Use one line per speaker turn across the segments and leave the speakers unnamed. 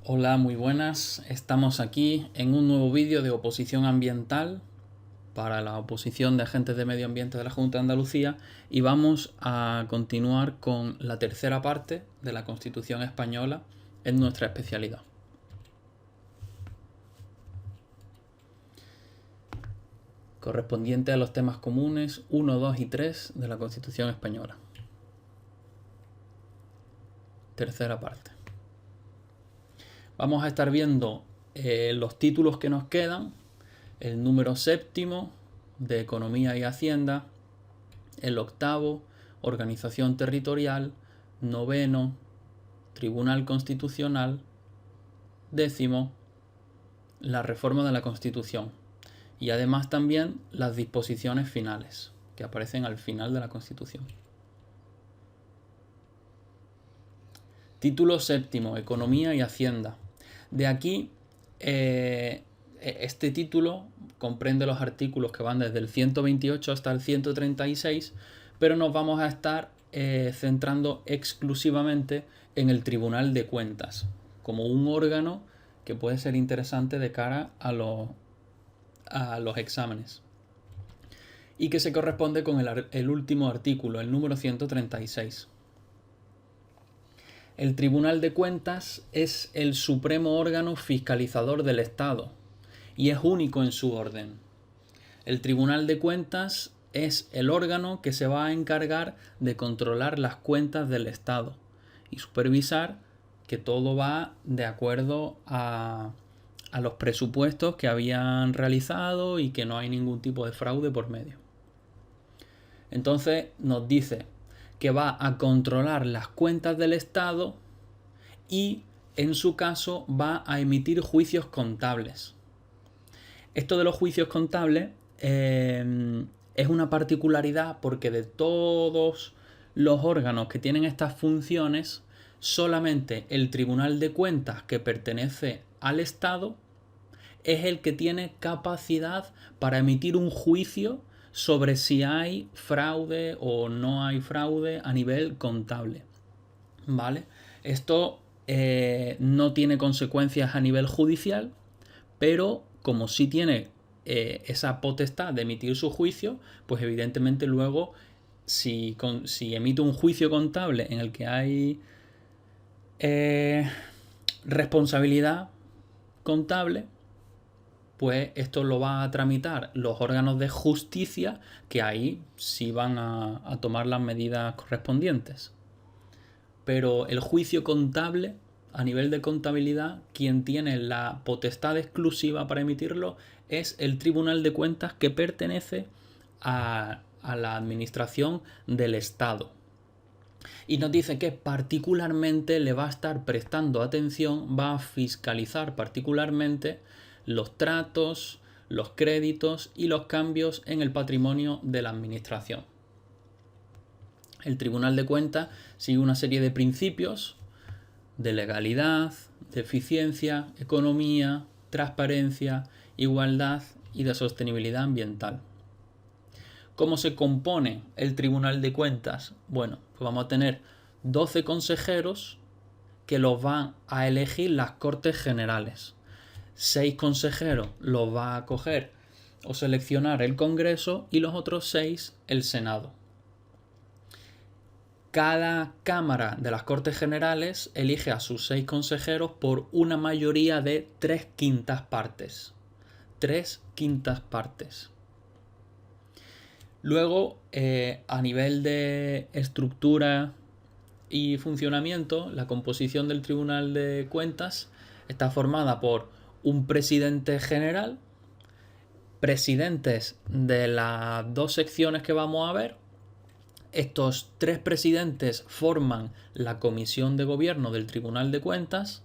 Hola, muy buenas. Estamos aquí en un nuevo vídeo de oposición ambiental para la oposición de agentes de medio ambiente de la Junta de Andalucía y vamos a continuar con la tercera parte de la Constitución española en nuestra especialidad. Correspondiente a los temas comunes 1, 2 y 3 de la Constitución española. Tercera parte. Vamos a estar viendo los títulos que nos quedan, el número séptimo de Economía y Hacienda, el octavo, Organización Territorial, noveno, Tribunal Constitucional, décimo, la reforma de la Constitución y además también las disposiciones finales que aparecen al final de la Constitución. Título séptimo, Economía y Hacienda. De aquí, este título comprende los artículos que van desde el 128 hasta el 136, pero nos vamos a estar centrando exclusivamente en el Tribunal de Cuentas, como un órgano que puede ser interesante de cara a los exámenes. Y que se corresponde con el último artículo, el número 136. El Tribunal de Cuentas es el supremo órgano fiscalizador del Estado y es único en su orden. El Tribunal de Cuentas es el órgano que se va a encargar de controlar las cuentas del Estado y supervisar que todo va de acuerdo a los presupuestos que habían realizado y que no hay ningún tipo de fraude por medio. Entonces nos dice que va a controlar las cuentas del Estado y, en su caso, va a emitir juicios contables. Esto de los juicios contables es una particularidad porque de todos los órganos que tienen estas funciones, solamente el Tribunal de Cuentas, que pertenece al Estado, es el que tiene capacidad para emitir un juicio sobre si hay fraude o no hay fraude a nivel contable. ¿Vale? Esto no tiene consecuencias a nivel judicial, pero como sí tiene esa potestad de emitir su juicio, pues evidentemente luego si emite un juicio contable en el que hay responsabilidad contable, pues esto lo va a tramitar los órganos de justicia, que ahí sí van a tomar las medidas correspondientes. Pero el juicio contable, a nivel de contabilidad, quien tiene la potestad exclusiva para emitirlo es el Tribunal de Cuentas, que pertenece a la administración del Estado. Y nos dice que particularmente le va a estar prestando atención, va a fiscalizar particularmente los tratos, los créditos y los cambios en el patrimonio de la administración. El Tribunal de Cuentas sigue una serie de principios de legalidad, de eficiencia, economía, transparencia, igualdad y de sostenibilidad ambiental. ¿Cómo se compone el Tribunal de Cuentas? Bueno, pues vamos a tener 12 consejeros que los van a elegir las Cortes Generales. 6 consejeros los va a coger o seleccionar el Congreso y los otros 6 el Senado. Cada Cámara de las Cortes Generales elige a sus 6 consejeros por una mayoría de 3/5 partes. 3/5 partes. Luego, a nivel de estructura y funcionamiento, la composición del Tribunal de Cuentas está formada por un presidente general, presidentes de las 2 secciones que vamos a ver. Estos 3 presidentes forman la comisión de gobierno del Tribunal de Cuentas.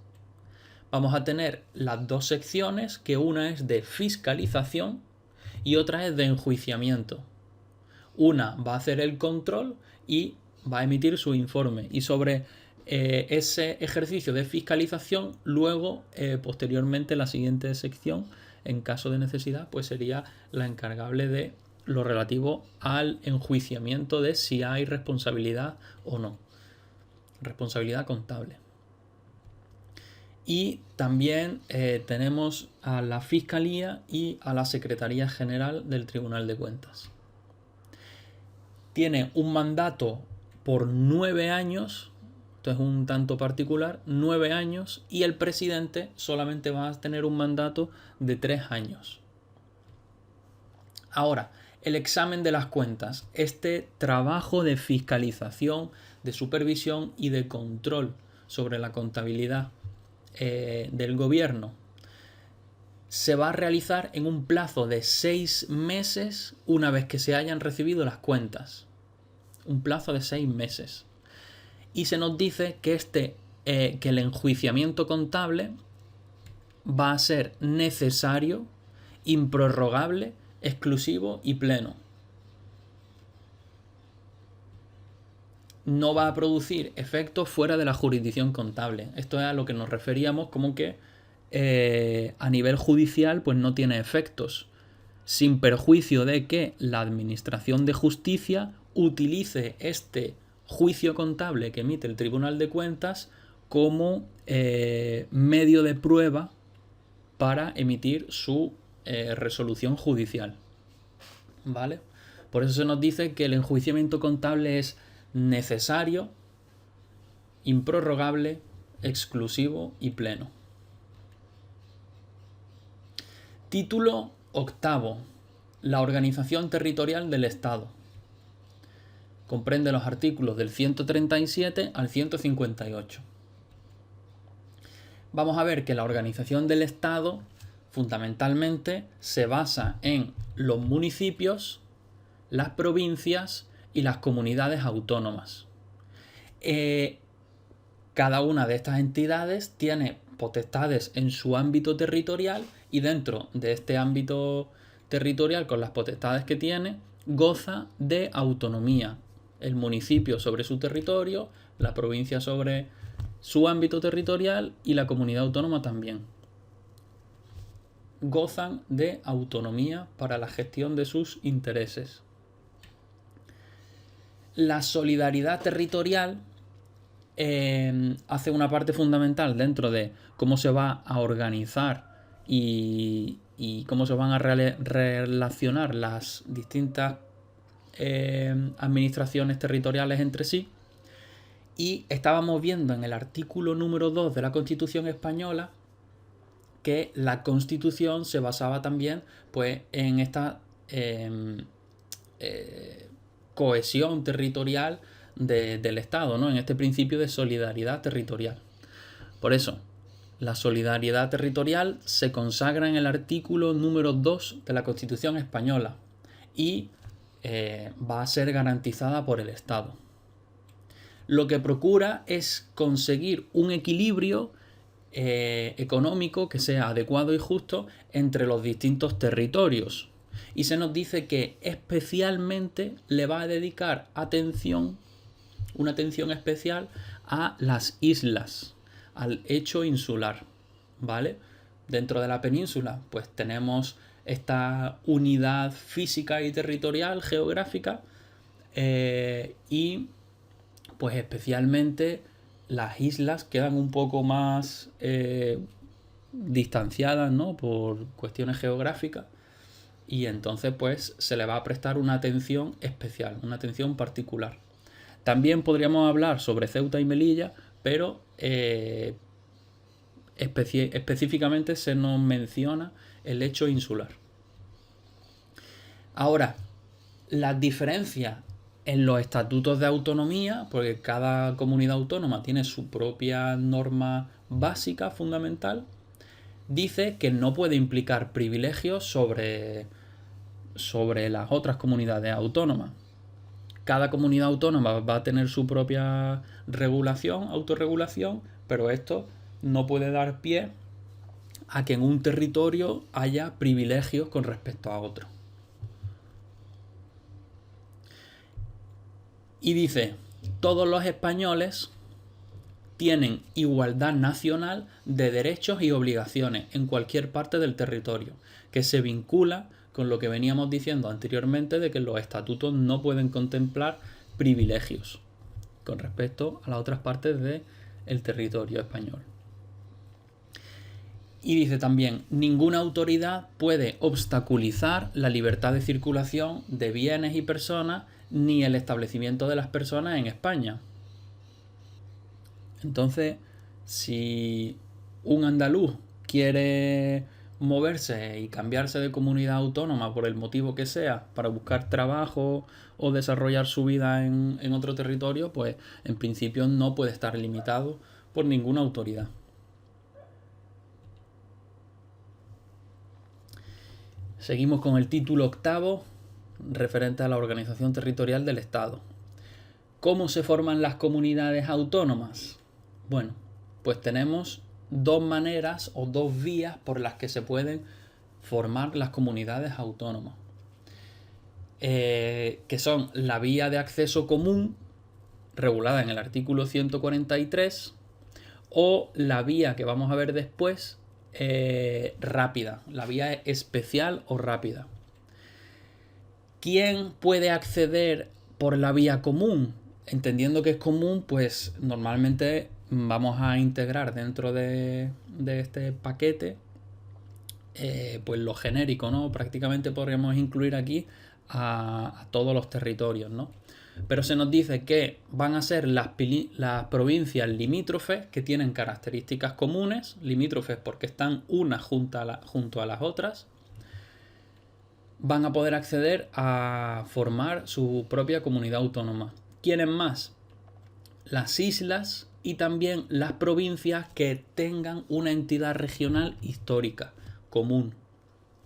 Vamos a tener las 2 secciones, que una es de fiscalización y otra es de enjuiciamiento. Una va a hacer el control y va a emitir su informe. Y sobre ese ejercicio de fiscalización, luego, posteriormente, la siguiente sección, en caso de necesidad, pues sería la encargable de lo relativo al enjuiciamiento de si hay responsabilidad o no. Responsabilidad contable. Y también tenemos a la Fiscalía y a la Secretaría General del Tribunal de Cuentas. Tiene un mandato por 9 años, esto es un tanto particular, 9 años, y el presidente solamente va a tener un mandato de 3 años. Ahora, el examen de las cuentas, este trabajo de fiscalización, de supervisión y de control sobre la contabilidad del gobierno, se va a realizar en un plazo de 6 meses una vez que se hayan recibido las cuentas. Un plazo de 6 meses. Y se nos dice que que el enjuiciamiento contable va a ser necesario, improrrogable, exclusivo y pleno. No va a producir efectos fuera de la jurisdicción contable. Esto es a lo que nos referíamos como que a nivel judicial pues no tiene efectos, sin perjuicio de que la Administración de Justicia utilice este juicio contable que emite el Tribunal de Cuentas como medio de prueba para emitir su resolución judicial. ¿Vale? Por eso se nos dice que el enjuiciamiento contable es necesario, improrrogable, exclusivo y pleno. Título octavo. La organización territorial del Estado. Comprende los artículos del 137 al 158. Vamos a ver que la organización del Estado fundamentalmente se basa en los municipios, las provincias y las comunidades autónomas. Cada una de estas entidades tiene potestades en su ámbito territorial y dentro de este ámbito territorial, con las potestades que tiene, goza de autonomía. El municipio sobre su territorio, la provincia sobre su ámbito territorial y la comunidad autónoma también. Gozan de autonomía para la gestión de sus intereses. La solidaridad territorial hace una parte fundamental dentro de cómo se va a organizar y cómo se van a relacionar las distintas administraciones territoriales entre sí. Y estábamos viendo en el artículo número 2 de la Constitución española que la Constitución se basaba también pues, en esta cohesión territorial del Estado, ¿no? En este principio de solidaridad territorial. Por eso, la solidaridad territorial se consagra en el artículo número 2 de la Constitución española y va a ser garantizada por el Estado. Lo que procura es conseguir un equilibrio económico que sea adecuado y justo entre los distintos territorios. Y se nos dice que especialmente le va a dedicar una atención especial a las islas, al hecho insular, ¿vale? Dentro de la península, pues tenemos esta unidad física y territorial, geográfica, y pues especialmente las islas quedan un poco más distanciadas, ¿no? Por cuestiones geográficas, y entonces pues se le va a prestar una atención especial, una atención particular. También podríamos hablar sobre Ceuta y Melilla, pero específicamente se nos menciona el hecho insular. Ahora, las diferencias en los estatutos de autonomía, porque cada comunidad autónoma tiene su propia norma básica, fundamental, dice que no puede implicar privilegios sobre las otras comunidades autónomas. Cada comunidad autónoma va a tener su propia regulación, autorregulación, pero esto no puede dar pie a que en un territorio haya privilegios con respecto a otro. Y dice, todos los españoles tienen igualdad nacional de derechos y obligaciones en cualquier parte del territorio, que se vincula con lo que veníamos diciendo anteriormente de que los estatutos no pueden contemplar privilegios con respecto a las otras partes del territorio español. Y dice también, ninguna autoridad puede obstaculizar la libertad de circulación de bienes y personas ni el establecimiento de las personas en España. Entonces, si un andaluz quiere moverse y cambiarse de comunidad autónoma por el motivo que sea, para buscar trabajo o desarrollar su vida en otro territorio, pues en principio no puede estar limitado por ninguna autoridad. Seguimos con el título 8, referente a la organización territorial del Estado. ¿Cómo se forman las comunidades autónomas? Bueno, pues tenemos dos maneras o dos vías por las que se pueden formar las comunidades autónomas. Que son la vía de acceso común, regulada en el artículo 143, o la vía que vamos a ver después, rápida, la vía especial o rápida. ¿Quién puede acceder por la vía común? Entendiendo que es común, pues normalmente vamos a integrar dentro de este paquete pues lo genérico, ¿no? Prácticamente podríamos incluir aquí a todos los territorios, ¿no? Pero se nos dice que van a ser las provincias limítrofes que tienen características comunes, limítrofes porque están unas junto a las otras, van a poder acceder a formar su propia comunidad autónoma. ¿Quiénes más? Las islas y también las provincias que tengan una entidad regional histórica común,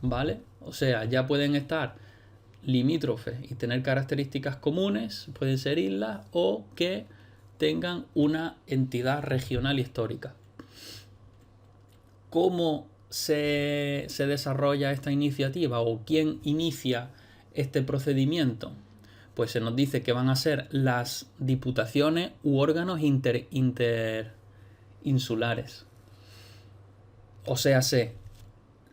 ¿vale? O sea, ya pueden estar limítrofes y tener características comunes, pueden ser islas, o que tengan una entidad regional histórica. ¿Cómo se desarrolla esta iniciativa o quién inicia este procedimiento? Pues se nos dice que van a ser las diputaciones u órganos interinsulares. O sea,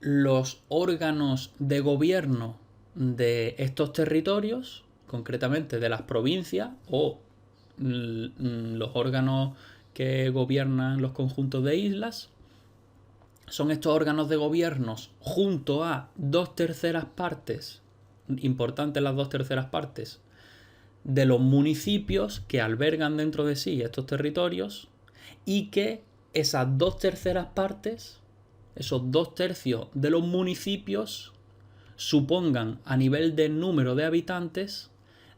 los órganos de gobierno de estos territorios, concretamente de las provincias, o los órganos que gobiernan los conjuntos de islas, son estos órganos de gobiernos junto a 2/3 partes, importantes las 2/3 partes, de los municipios que albergan dentro de sí estos territorios, y que esas 2/3 partes, esos 2/3 de los municipios, supongan a nivel de número de habitantes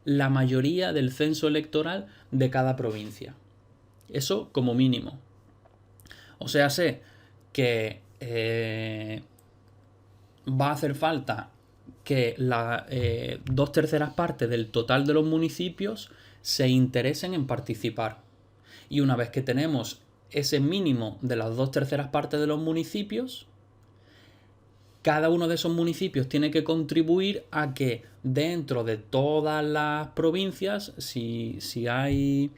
la mayoría del censo electoral de cada provincia. Eso como mínimo. O sea, sé que va a hacer falta que las 2/3 partes del total de los municipios se interesen en participar. Y una vez que tenemos ese mínimo de las 2/3 partes de los municipios, cada uno de esos municipios tiene que contribuir a que dentro de todas las provincias, si hay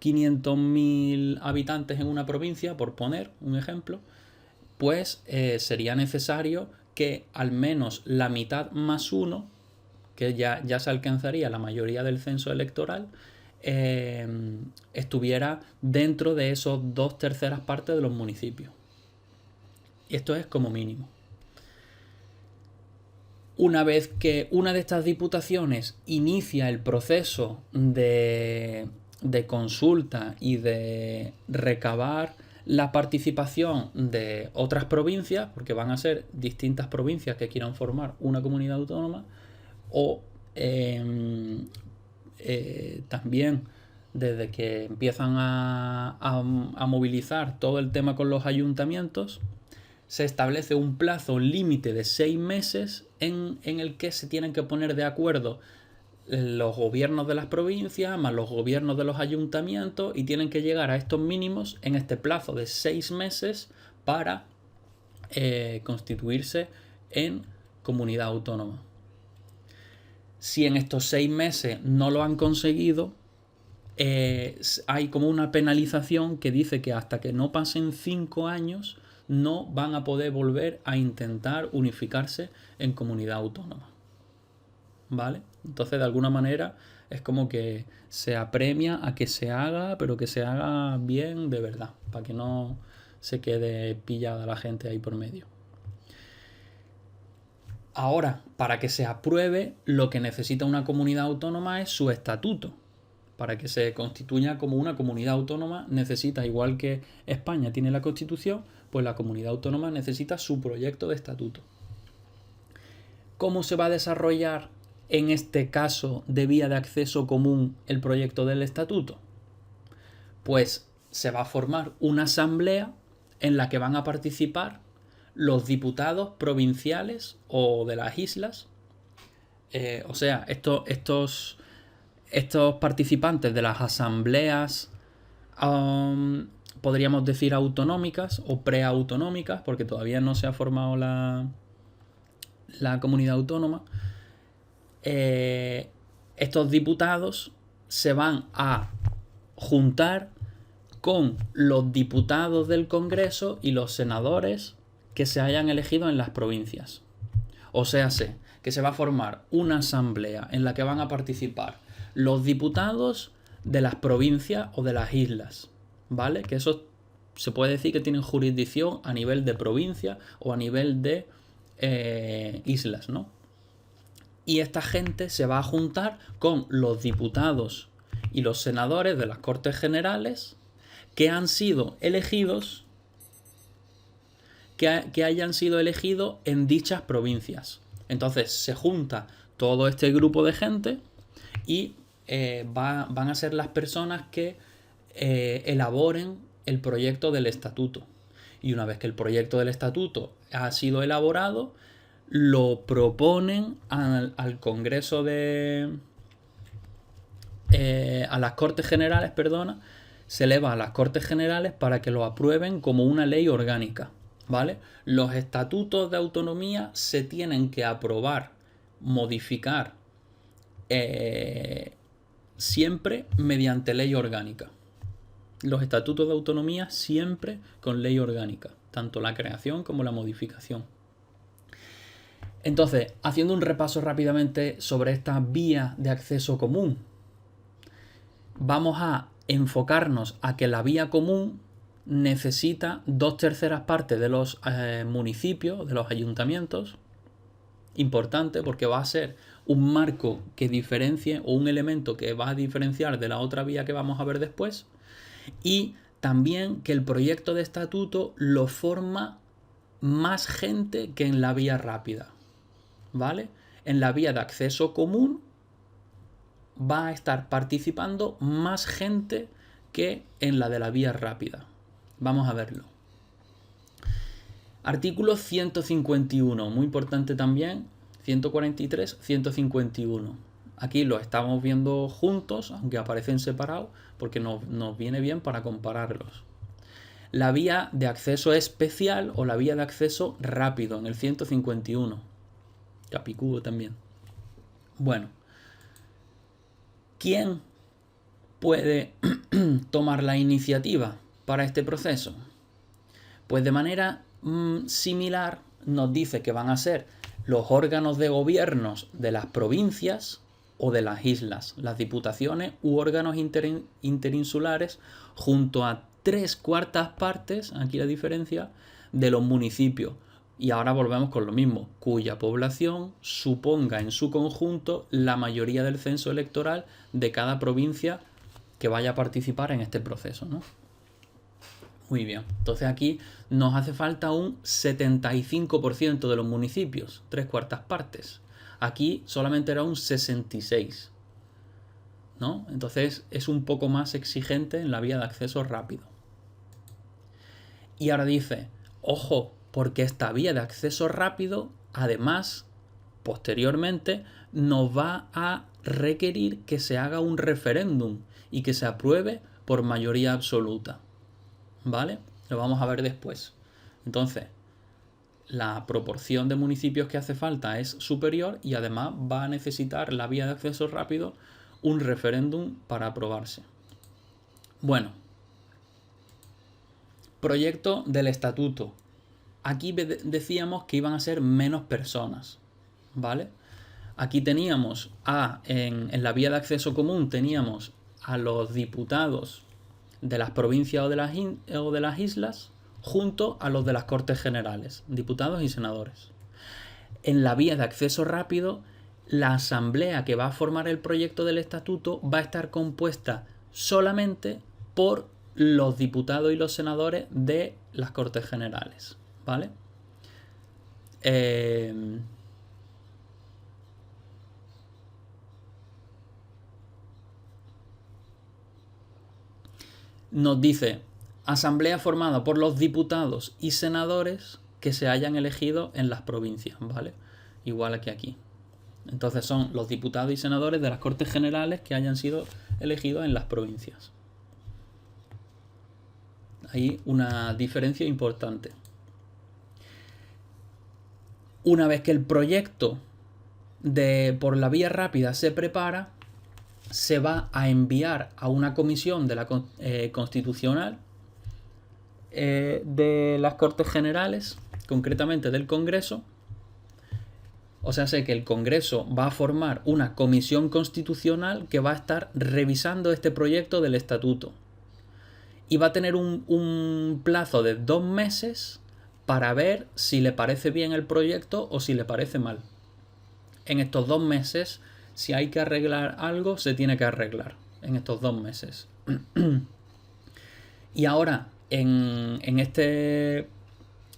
500.000 habitantes en una provincia, por poner un ejemplo, pues sería necesario que al menos la mitad más uno, que ya se alcanzaría la mayoría del censo electoral, estuviera dentro de esos 2/3 partes de los municipios. Esto es como mínimo. Una vez que una de estas diputaciones inicia el proceso de consulta y de recabar la participación de otras provincias, porque van a ser distintas provincias que quieran formar una comunidad autónoma, o también desde que empiezan a movilizar todo el tema con los ayuntamientos, se establece un plazo límite de 6 meses en el que se tienen que poner de acuerdo los gobiernos de las provincias más los gobiernos de los ayuntamientos, y tienen que llegar a estos mínimos en este plazo de 6 meses para constituirse en comunidad autónoma. Si en estos 6 meses no lo han conseguido, hay como una penalización que dice que hasta que no pasen 5 años no van a poder volver a intentar unificarse en comunidad autónoma. ¿Vale? Entonces, de alguna manera, es como que se apremia a que se haga, pero que se haga bien de verdad, para que no se quede pillada la gente ahí por medio. Ahora, para que se apruebe, lo que necesita una comunidad autónoma es su estatuto. Para que se constituya como una comunidad autónoma necesita, igual que España tiene la Constitución, pues la comunidad autónoma necesita su proyecto de estatuto. ¿Cómo se va a desarrollar en este caso de vía de acceso común el proyecto del estatuto? Pues se va a formar una asamblea en la que van a participar los diputados provinciales o de las islas. O sea, estos participantes de las asambleas, podríamos decir autonómicas o preautonómicas, porque todavía no se ha formado la comunidad autónoma, estos diputados se van a juntar con los diputados del Congreso y los senadores que se hayan elegido en las provincias. O sea, que se va a formar una asamblea en la que van a participar los diputados de las provincias o de las islas, ¿vale? Que eso se puede decir que tienen jurisdicción a nivel de provincia o a nivel de islas, ¿no? Y esta gente se va a juntar con los diputados y los senadores de las Cortes Generales que han sido elegidos, que hayan sido elegidos en dichas provincias. Entonces se junta todo este grupo de gente y van a ser las personas que elaboren el proyecto del estatuto. Y una vez que el proyecto del estatuto ha sido elaborado, lo proponen al Congreso a las Cortes Generales, se eleva a las Cortes Generales para que lo aprueben como una ley orgánica, ¿vale? Los estatutos de autonomía se tienen que aprobar, modificar, siempre mediante ley orgánica. Los estatutos de autonomía siempre con ley orgánica, tanto la creación como la modificación. Entonces, haciendo un repaso rápidamente sobre esta vía de acceso común, vamos a enfocarnos a que la vía común necesita 2/3 partes de los municipios, de los ayuntamientos. Importante porque va a ser un marco que diferencie o un elemento que va a diferenciar de la otra vía que vamos a ver después. Y también que el proyecto de estatuto lo forma más gente que en la vía rápida, ¿vale? En la vía de acceso común va a estar participando más gente que en la de la vía rápida. Vamos a verlo. Artículo 151, muy importante también, 143, 151. Aquí lo estamos viendo juntos, aunque aparecen separados, porque nos viene bien para compararlos. La vía de acceso especial o la vía de acceso rápido, en el 151. Capicúa también. Bueno, ¿quién puede tomar la iniciativa para este proceso? Pues de manera similar nos dice que van a ser los órganos de gobiernos de las provincias o de las islas, las diputaciones u órganos interinsulares, junto a 3/4 partes, aquí la diferencia, de los municipios. Y ahora volvemos con lo mismo, cuya población suponga en su conjunto la mayoría del censo electoral de cada provincia que vaya a participar en este proceso, ¿no? Muy bien, entonces aquí nos hace falta un 75% de los municipios, 3/4 partes. Aquí solamente era un 66%, ¿no? Entonces es un poco más exigente en la vía de acceso rápido. Y ahora dice, ojo, porque esta vía de acceso rápido, además, posteriormente, nos va a requerir que se haga un referéndum y que se apruebe por mayoría absoluta, ¿vale? Lo vamos a ver después. Entonces, la proporción de municipios que hace falta es superior y además va a necesitar la vía de acceso rápido un referéndum para aprobarse. Bueno, proyecto del estatuto. Aquí decíamos que iban a ser menos personas, ¿vale? Aquí teníamos en la vía de acceso común teníamos a los diputados de las provincias o de las islas, junto a los de las Cortes Generales, diputados y senadores. En la vía de acceso rápido, la asamblea que va a formar el proyecto del estatuto va a estar compuesta solamente por los diputados y los senadores de las Cortes Generales, ¿vale? Nos dice, asamblea formada por los diputados y senadores que se hayan elegido en las provincias, ¿vale? Igual que aquí. Entonces son los diputados y senadores de las Cortes Generales que hayan sido elegidos en las provincias. Hay una diferencia importante. Una vez que el proyecto por la vía rápida se prepara, se va a enviar a una comisión de la constitucional de las Cortes Generales, concretamente del Congreso. O sea, sé que el Congreso va a formar una comisión constitucional que va a estar revisando este proyecto del estatuto. Y va a tener un plazo de 2 meses para ver si le parece bien el proyecto o si le parece mal. En estos 2 meses, si hay que arreglar algo, se tiene que arreglar en estos 2 meses. Y ahora, en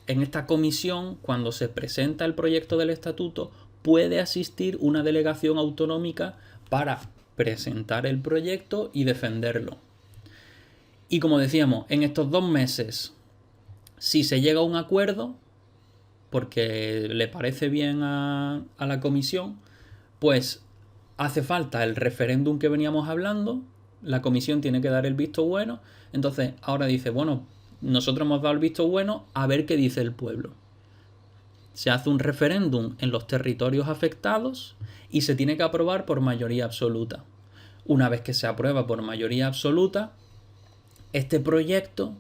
esta comisión, cuando se presenta el proyecto del estatuto, puede asistir una delegación autonómica para presentar el proyecto y defenderlo. Y como decíamos, en estos 2 meses, si se llega a un acuerdo, porque le parece bien a la comisión, pues hace falta el referéndum que veníamos hablando, la comisión tiene que dar el visto bueno, entonces ahora dice, bueno, nosotros hemos dado el visto bueno, a ver qué dice el pueblo. Se hace un referéndum en los territorios afectados y se tiene que aprobar por mayoría absoluta. Una vez que se aprueba por mayoría absoluta, este proyecto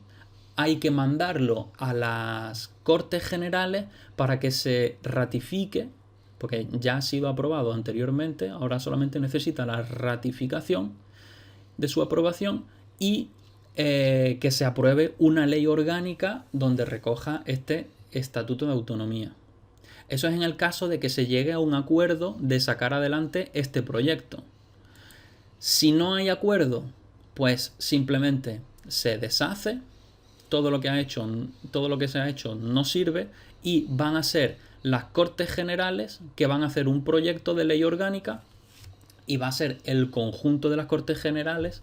hay que mandarlo a las Cortes Generales para que se ratifique, porque ya ha sido aprobado anteriormente, ahora solamente necesita la ratificación de su aprobación y que se apruebe una ley orgánica donde recoja este Estatuto de Autonomía. Eso es en el caso de que se llegue a un acuerdo de sacar adelante este proyecto. Si no hay acuerdo, pues simplemente se deshace, todo lo que se ha hecho no sirve y van a ser las Cortes Generales que van a hacer un proyecto de ley orgánica y va a ser el conjunto de las Cortes Generales,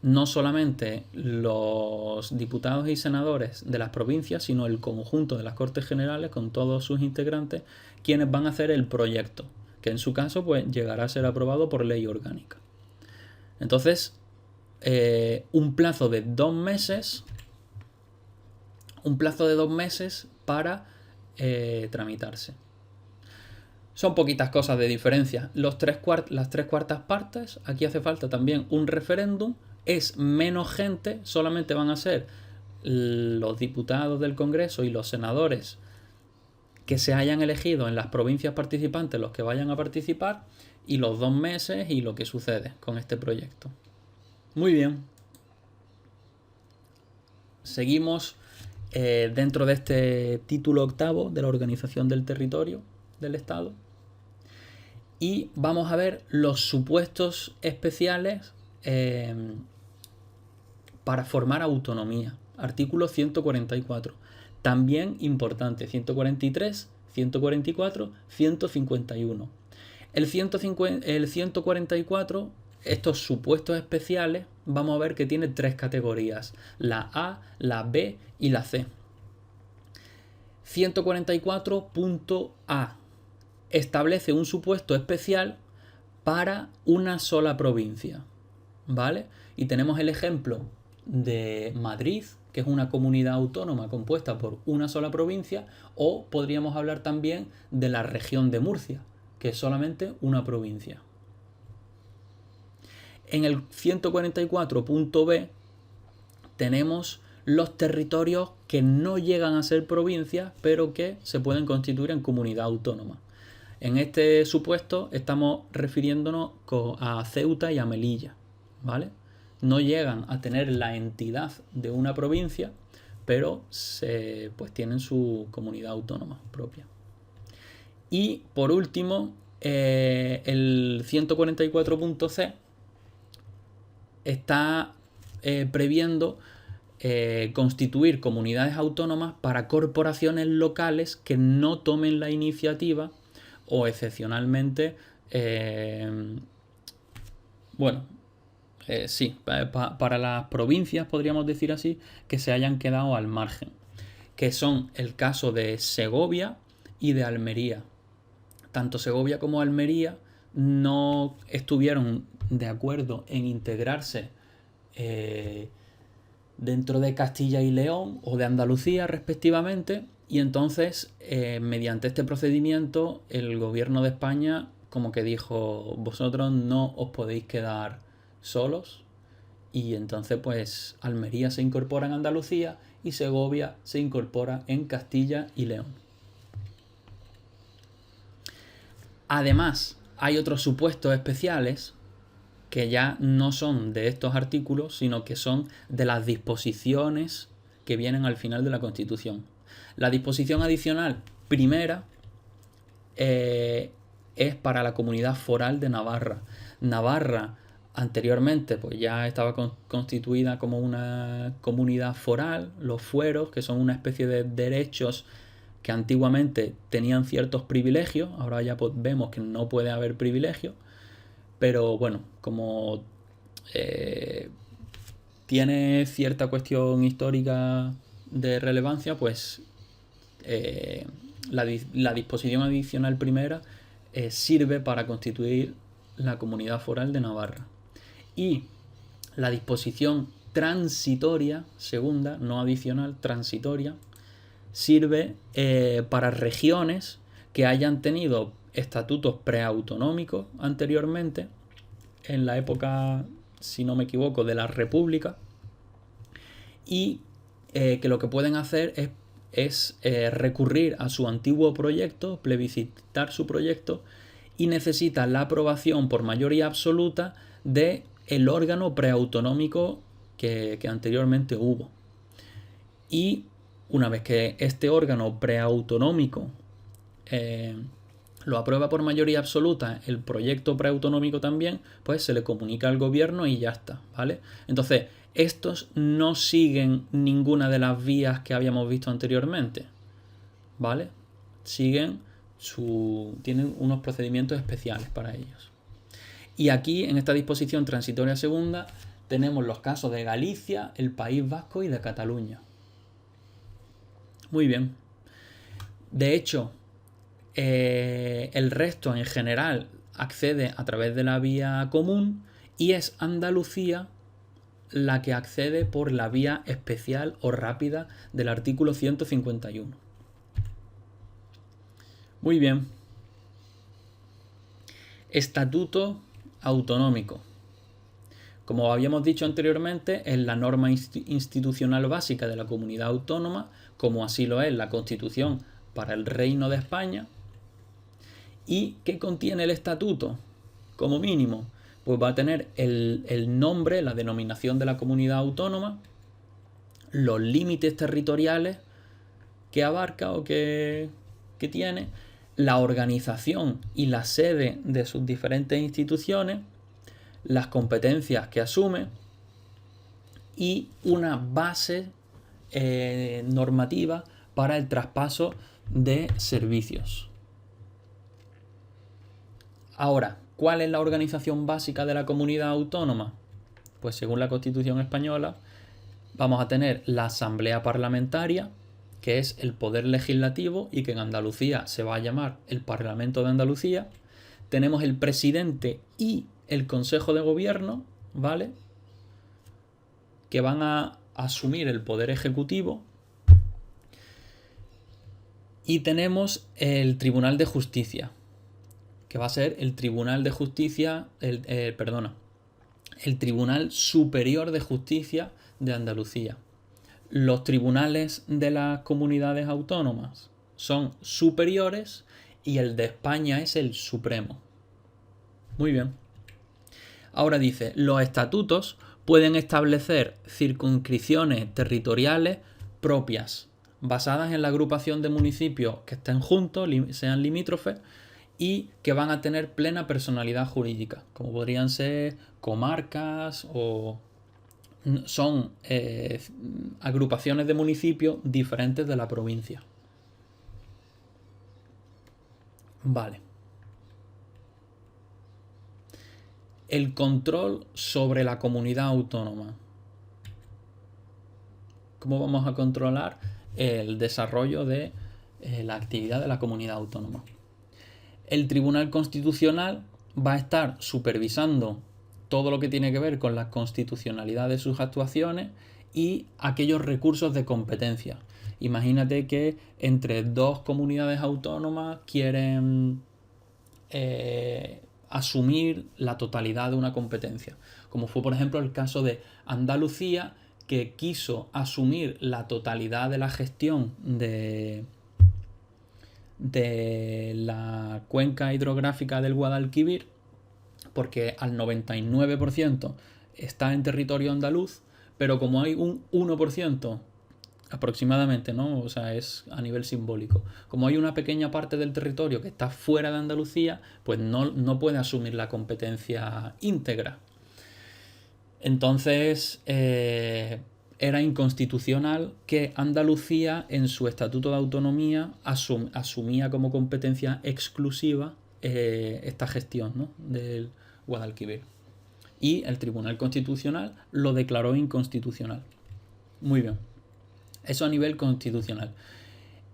no solamente los diputados y senadores de las provincias, sino el conjunto de las Cortes Generales con todos sus integrantes, quienes van a hacer el proyecto, que en su caso pues llegará a ser aprobado por ley orgánica. Entonces, un plazo de 2 meses para tramitarse. Son poquitas cosas de diferencia. Las 3/4 partes, aquí hace falta también un referéndum, es menos gente, solamente van a ser los diputados del Congreso y los senadores que se hayan elegido en las provincias participantes los que vayan a participar, y los 2 meses y lo que sucede con este proyecto. Muy bien. Seguimos dentro de este título 8º de la organización del territorio del Estado y vamos a ver los supuestos especiales para formar autonomía. Artículo 144. También importante, 143, 144, 151. El 144, estos supuestos especiales, vamos a ver que tiene 3 categorías, la A, la B y la C. 144.A establece un supuesto especial para una sola provincia, ¿vale? Y tenemos el ejemplo de Madrid, que es una comunidad autónoma compuesta por una sola provincia, o podríamos hablar también de la región de Murcia, que es solamente una provincia. En el 144.b tenemos los territorios que no llegan a ser provincias, pero que se pueden constituir en comunidad autónoma. En este supuesto estamos refiriéndonos a Ceuta y a Melilla, ¿vale? No llegan a tener la entidad de una provincia, pero pues tienen su comunidad autónoma propia. Y por último, el 144.c está previendo constituir comunidades autónomas para corporaciones locales que no tomen la iniciativa o excepcionalmente, para las provincias, podríamos decir así, que se hayan quedado al margen, que son el caso de Segovia y de Almería. Tanto Segovia como Almería no estuvieron de acuerdo en integrarse dentro de Castilla y León o de Andalucía respectivamente, y entonces mediante este procedimiento el gobierno de España como que dijo: vosotros no os podéis quedar solos, y entonces pues Almería se incorpora en Andalucía y Segovia se incorpora en Castilla y León. Además, hay otros supuestos especiales que ya no son de estos artículos, sino que son de las disposiciones que vienen al final de la Constitución. La disposición adicional primera es para la Comunidad Foral de Navarra. Navarra anteriormente pues ya estaba constituida como una comunidad foral, los fueros, que son una especie de derechos que antiguamente tenían ciertos privilegios, ahora ya pues vemos que no puede haber privilegios, pero bueno, como tiene cierta cuestión histórica de relevancia, pues la disposición adicional primera sirve para constituir la Comunidad Foral de Navarra. Y la disposición transitoria segunda, no adicional, transitoria, sirve para regiones que hayan tenido estatutos preautonómicos anteriormente, en la época, si no me equivoco, de la República, y que lo que pueden hacer es recurrir a su antiguo proyecto, plebiscitar su proyecto, y necesitan la aprobación por mayoría absoluta de el órgano preautonómico que anteriormente hubo. Y una vez que este órgano preautonómico lo aprueba por mayoría absoluta, el proyecto preautonómico también, pues se le comunica al gobierno y ya está, ¿vale? Entonces, estos no siguen ninguna de las vías que habíamos visto anteriormente, ¿vale? Tienen unos procedimientos especiales para ellos. Y aquí, en esta disposición transitoria segunda, tenemos los casos de Galicia, el País Vasco y de Cataluña. Muy bien. De hecho, el resto en general accede a través de la vía común, y es Andalucía la que accede por la vía especial o rápida del artículo 151. Muy bien. Estatuto autonómico. Como habíamos dicho anteriormente, es la norma institucional básica de la comunidad autónoma, como así lo es la Constitución para el Reino de España. ¿Y qué contiene el estatuto? Como mínimo, pues va a tener el nombre, la denominación de la comunidad autónoma, los límites territoriales que abarca o que tiene, la organización y la sede de sus diferentes instituciones, las competencias que asume y una base normativa para el traspaso de servicios. Ahora, ¿cuál es la organización básica de la comunidad autónoma? Pues según la Constitución española vamos a tener la Asamblea Parlamentaria, que es el poder legislativo y que en Andalucía se va a llamar el Parlamento de Andalucía. Tenemos el presidente y el Consejo de Gobierno, ¿vale?, que van a asumir el poder ejecutivo. Y tenemos el Tribunal de Justicia, que va a ser el Tribunal de Justicia, el Tribunal Superior de Justicia de Andalucía. Los tribunales de las comunidades autónomas son superiores y el de España es el supremo. Muy bien. Ahora dice, los estatutos pueden establecer circunscripciones territoriales propias, basadas en la agrupación de municipios que estén juntos, sean limítrofes, y que van a tener plena personalidad jurídica, como podrían ser comarcas o son agrupaciones de municipios diferentes de la provincia. Vale. El control sobre la comunidad autónoma. ¿Cómo vamos a controlar el desarrollo de la actividad de la comunidad autónoma? El Tribunal Constitucional va a estar supervisando todo lo que tiene que ver con la constitucionalidad de sus actuaciones y aquellos recursos de competencia. Imagínate que entre dos comunidades autónomas quieren asumir la totalidad de una competencia, como fue por ejemplo el caso de Andalucía, que quiso asumir la totalidad de la gestión de la cuenca hidrográfica del Guadalquivir, porque al 99% está en territorio andaluz, pero como hay un 1% aproximadamente, ¿no? O sea, es a nivel simbólico. Como hay una pequeña parte del territorio que está fuera de Andalucía, pues no puede asumir la competencia íntegra. Entonces, era inconstitucional que Andalucía en su estatuto de autonomía asumía como competencia exclusiva esta gestión, ¿no?, del Guadalquivir. Y el Tribunal Constitucional lo declaró inconstitucional. Muy bien. Eso a nivel constitucional.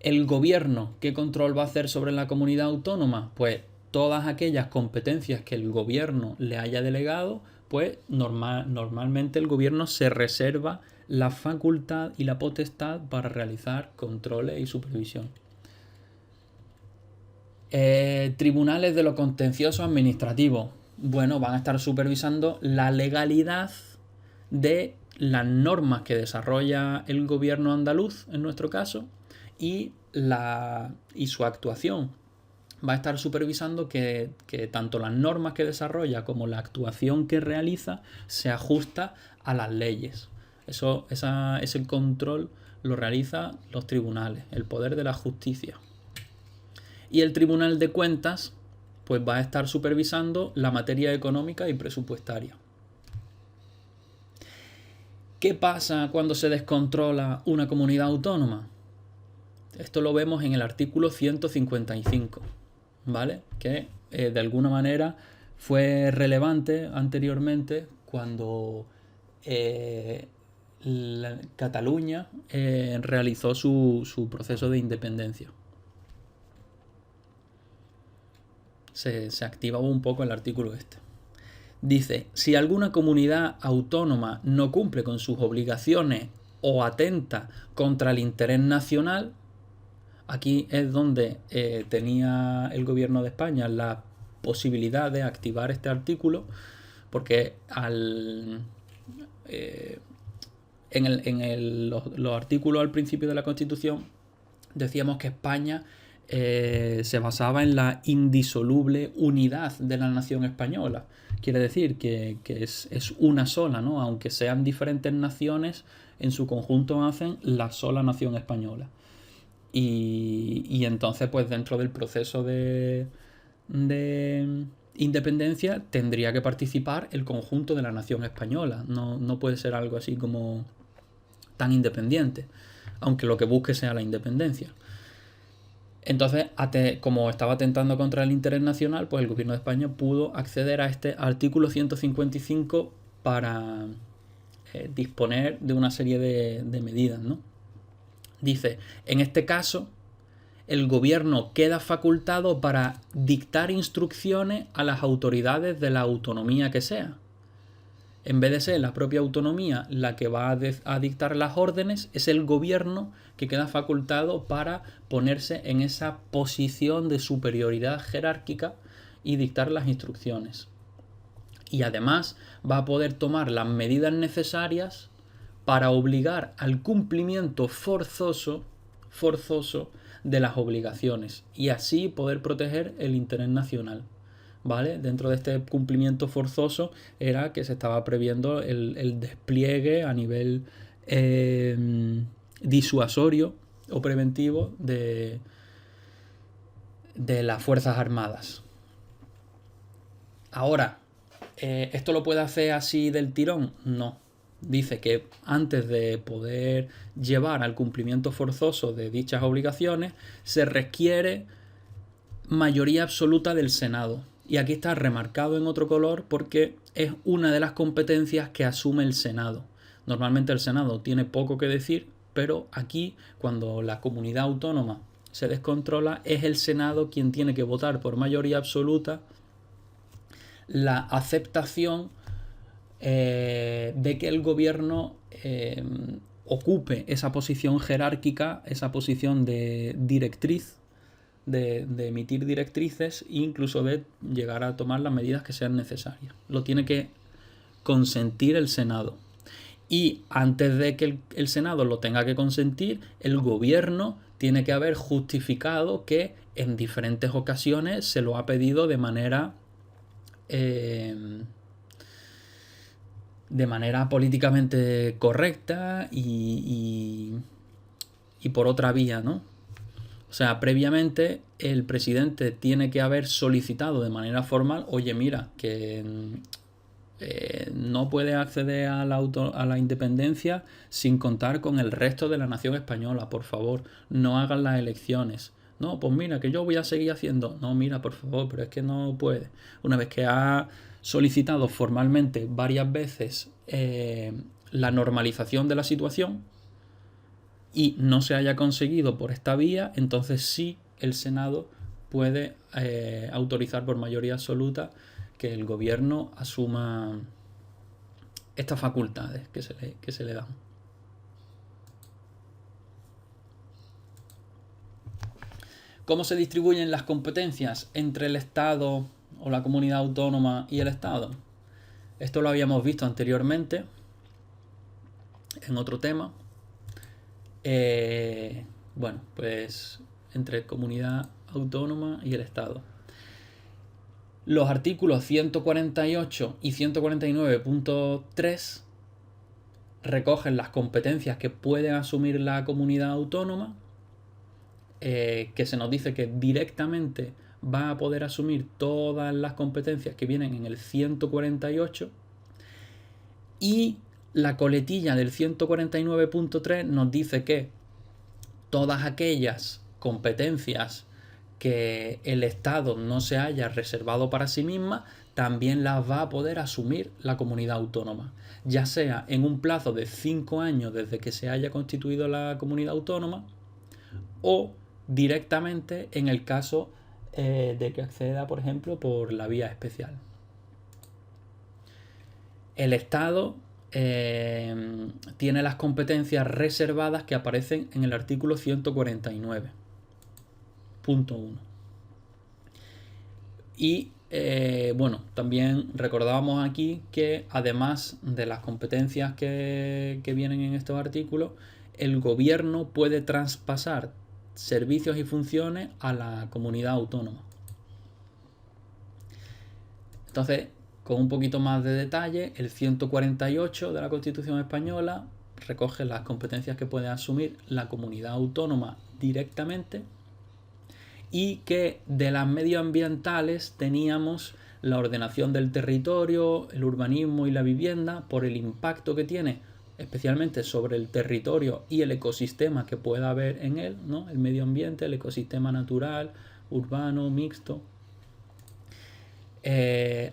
¿El gobierno qué control va a hacer sobre la comunidad autónoma? Pues todas aquellas competencias que el gobierno le haya delegado, pues normalmente el gobierno se reserva la facultad y la potestad para realizar controles y supervisión. Tribunales de lo contencioso administrativo. Bueno, van a estar supervisando la legalidad de las normas que desarrolla el gobierno andaluz, en nuestro caso, y su actuación. Va a estar supervisando que tanto las normas que desarrolla como la actuación que realiza se ajusta a las leyes. Ese control lo realizan los tribunales, el poder de la justicia. Y el Tribunal de Cuentas pues va a estar supervisando la materia económica y presupuestaria. ¿Qué pasa cuando se descontrola una comunidad autónoma? Esto lo vemos en el artículo 155, ¿vale? Que de alguna manera fue relevante anteriormente cuando Cataluña realizó su proceso de independencia. Se activaba un poco el artículo este. Dice, si alguna comunidad autónoma no cumple con sus obligaciones o atenta contra el interés nacional, aquí es donde tenía el gobierno de España la posibilidad de activar este artículo, porque los artículos al principio de la Constitución decíamos que España se basaba en la indisoluble unidad de la nación española. Quiere decir que es una sola, ¿no? Aunque sean diferentes naciones, en su conjunto hacen la sola nación española. Y entonces, pues dentro del proceso de independencia tendría que participar el conjunto de la nación española. No puede ser algo así como tan independiente, aunque lo que busque sea la independencia. Entonces, como estaba atentando contra el interés nacional, pues el gobierno de España pudo acceder a este artículo 155 para disponer de una serie de medidas, ¿no? Dice, en este caso, el gobierno queda facultado para dictar instrucciones a las autoridades de la autonomía que sea. En vez de ser la propia autonomía la que va a dictar las órdenes, es el gobierno que queda facultado para ponerse en esa posición de superioridad jerárquica y dictar las instrucciones. Y además va a poder tomar las medidas necesarias para obligar al cumplimiento forzoso de las obligaciones y así poder proteger el interés nacional. ¿Vale? Dentro de este cumplimiento forzoso era que se estaba previendo el despliegue a nivel disuasorio o preventivo de las Fuerzas Armadas. Ahora, ¿esto lo puede hacer así del tirón? No. Dice que antes de poder llevar al cumplimiento forzoso de dichas obligaciones, se requiere mayoría absoluta del Senado. Y aquí está remarcado en otro color porque es una de las competencias que asume el Senado. Normalmente el Senado tiene poco que decir, pero aquí, cuando la comunidad autónoma se descontrola, es el Senado quien tiene que votar por mayoría absoluta la aceptación de que el gobierno ocupe esa posición jerárquica, esa posición de directriz, de emitir directrices e incluso de llegar a tomar las medidas que sean necesarias. Lo tiene que consentir el Senado. Y antes de que el Senado lo tenga que consentir, el gobierno tiene que haber justificado que en diferentes ocasiones se lo ha pedido de manera políticamente correcta y por otra vía, ¿no? O sea, previamente el presidente tiene que haber solicitado de manera formal, oye, mira, que no puede acceder a la independencia sin contar con el resto de la nación española, por favor, no hagan las elecciones. No, pues mira, que yo voy a seguir haciendo. No, mira, por favor, pero es que no puede. Una vez que ha solicitado formalmente varias veces la normalización de la situación y no se haya conseguido por esta vía, entonces sí el Senado puede autorizar por mayoría absoluta que el gobierno asuma estas facultades que se le dan. ¿Cómo se distribuyen las competencias entre el Estado o la comunidad autónoma y el Estado? Esto lo habíamos visto anteriormente en otro tema. Bueno, pues entre comunidad autónoma y el Estado. Los artículos 148 y 149.3 recogen las competencias que puede asumir la comunidad autónoma, que se nos dice que directamente va a poder asumir todas las competencias que vienen en el 148, y la coletilla del 149.3 nos dice que todas aquellas competencias que el Estado no se haya reservado para sí misma, también las va a poder asumir la comunidad autónoma, ya sea en un plazo de 5 años desde que se haya constituido la comunidad autónoma, o directamente en el caso de que acceda, por ejemplo, por la vía especial. El Estado tiene las competencias reservadas que aparecen en el artículo 149.1. Y bueno, también recordábamos aquí que además de las competencias que vienen en estos artículos, el gobierno puede traspasar servicios y funciones a la comunidad autónoma. Entonces, con un poquito más de detalle, el 148 de la Constitución Española recoge las competencias que puede asumir la comunidad autónoma directamente, y que de las medioambientales teníamos la ordenación del territorio, el urbanismo y la vivienda, por el impacto que tiene especialmente sobre el territorio y el ecosistema que pueda haber en él, ¿no? El medio ambiente, el ecosistema natural, urbano, mixto.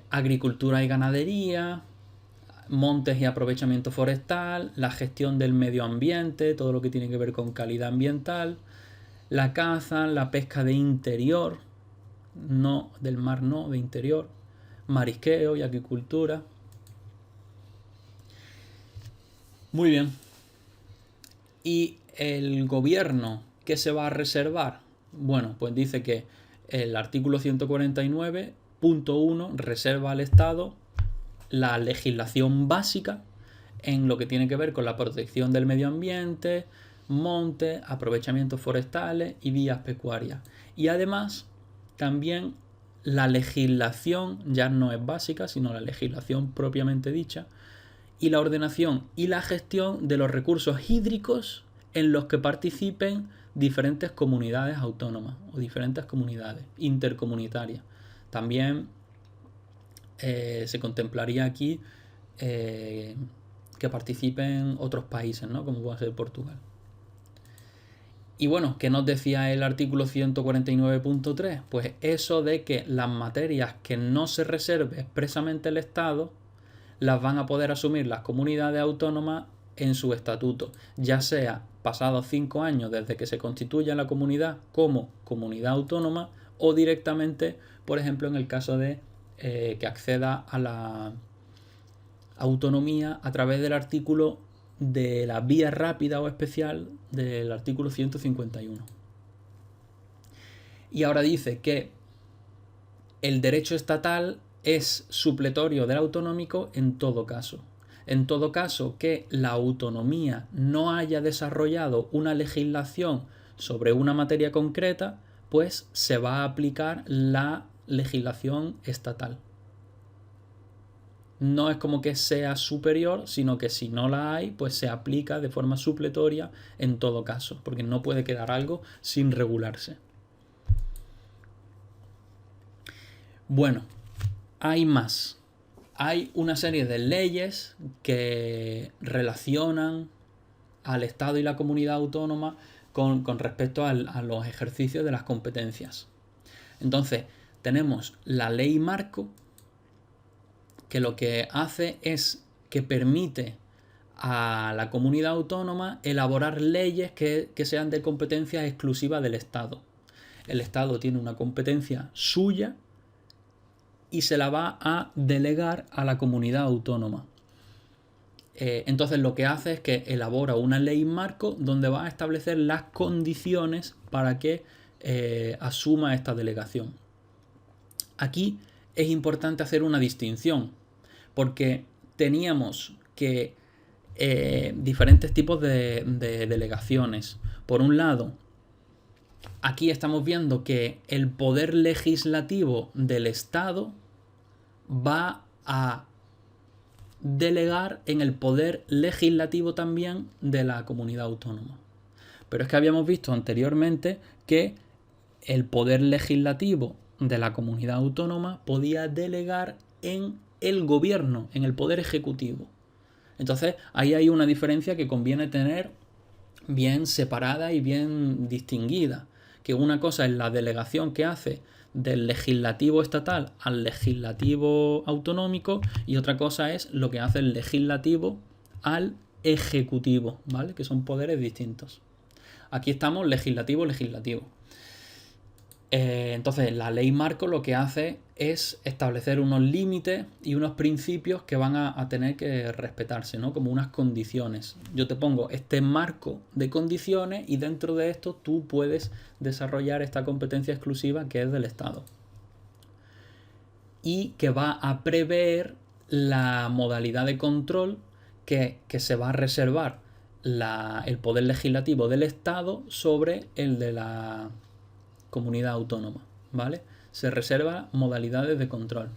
Agricultura y ganadería, montes y aprovechamiento forestal, la gestión del medio ambiente, todo lo que tiene que ver con calidad ambiental, la caza, la pesca de interior, no del mar, no, de interior, marisqueo y acuicultura. Muy bien. ¿Y el gobierno qué se va a reservar? Bueno, pues dice que el artículo 149.1 reserva al Estado la legislación básica en lo que tiene que ver con la protección del medio ambiente, montes, aprovechamientos forestales y vías pecuarias. Y además, también la legislación ya no es básica, sino la legislación propiamente dicha, y la ordenación y la gestión de los recursos hídricos en los que participen diferentes comunidades autónomas o diferentes comunidades intercomunitarias. También se contemplaría aquí que participen otros países, ¿no? Como puede ser Portugal. Y bueno, ¿qué nos decía el artículo 149.3? Pues eso de que las materias que no se reserve expresamente el Estado las van a poder asumir las comunidades autónomas en su estatuto, ya sea pasados 5 años desde que se constituya la comunidad como comunidad autónoma o directamente, por ejemplo, en el caso de que acceda a la autonomía a través del artículo de la vía rápida o especial del artículo 151. Y ahora dice que el derecho estatal es supletorio del autonómico en todo caso. En todo caso que la autonomía no haya desarrollado una legislación sobre una materia concreta, pues se va a aplicar la legislación estatal. No es como que sea superior, sino que si no la hay, pues se aplica de forma supletoria en todo caso, porque no puede quedar algo sin regularse. Bueno, hay más. Hay una serie de leyes que relacionan al Estado y la comunidad autónoma con respecto a los ejercicios de las competencias. Entonces, tenemos la ley marco, que lo que hace es que permite a la comunidad autónoma elaborar leyes que sean de competencia exclusiva del Estado. El Estado tiene una competencia suya y se la va a delegar a la comunidad autónoma. Entonces lo que hace es que elabora una ley marco donde va a establecer las condiciones para que asuma esta delegación. Aquí es importante hacer una distinción, porque teníamos que diferentes tipos de delegaciones. Por un lado, aquí estamos viendo que el poder legislativo del Estado va a delegar en el poder legislativo también de la comunidad autónoma. Pero es que habíamos visto anteriormente que el poder legislativo de la comunidad autónoma podía delegar en el gobierno, en el poder ejecutivo. Entonces ahí hay una diferencia que conviene tener bien separada y bien distinguida, que una cosa es la delegación que hace del legislativo estatal al legislativo autonómico y otra cosa es lo que hace el legislativo al ejecutivo, ¿vale? Que son poderes distintos. Aquí estamos legislativo. Entonces la ley marco lo que hace es establecer unos límites y unos principios que van a tener que respetarse, ¿no? Como unas condiciones. Yo te pongo este marco de condiciones y dentro de esto tú puedes desarrollar esta competencia exclusiva que es del Estado. Y que va a prever la modalidad de control que se va a reservar el poder legislativo del Estado sobre el de la comunidad autónoma, ¿vale? Se reserva modalidades de control.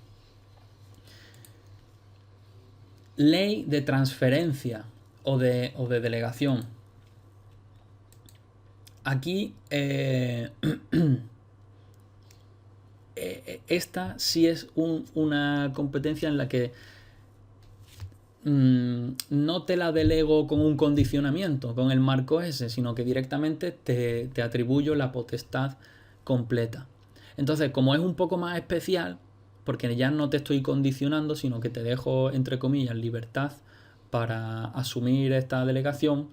Ley de transferencia o de delegación. Aquí esta sí es una competencia en la que no te la delego con un condicionamiento, con el marco ese, sino que directamente te atribuyo la potestad completa. Entonces, como es un poco más especial, porque ya no te estoy condicionando, sino que te dejo, entre comillas, libertad para asumir esta delegación,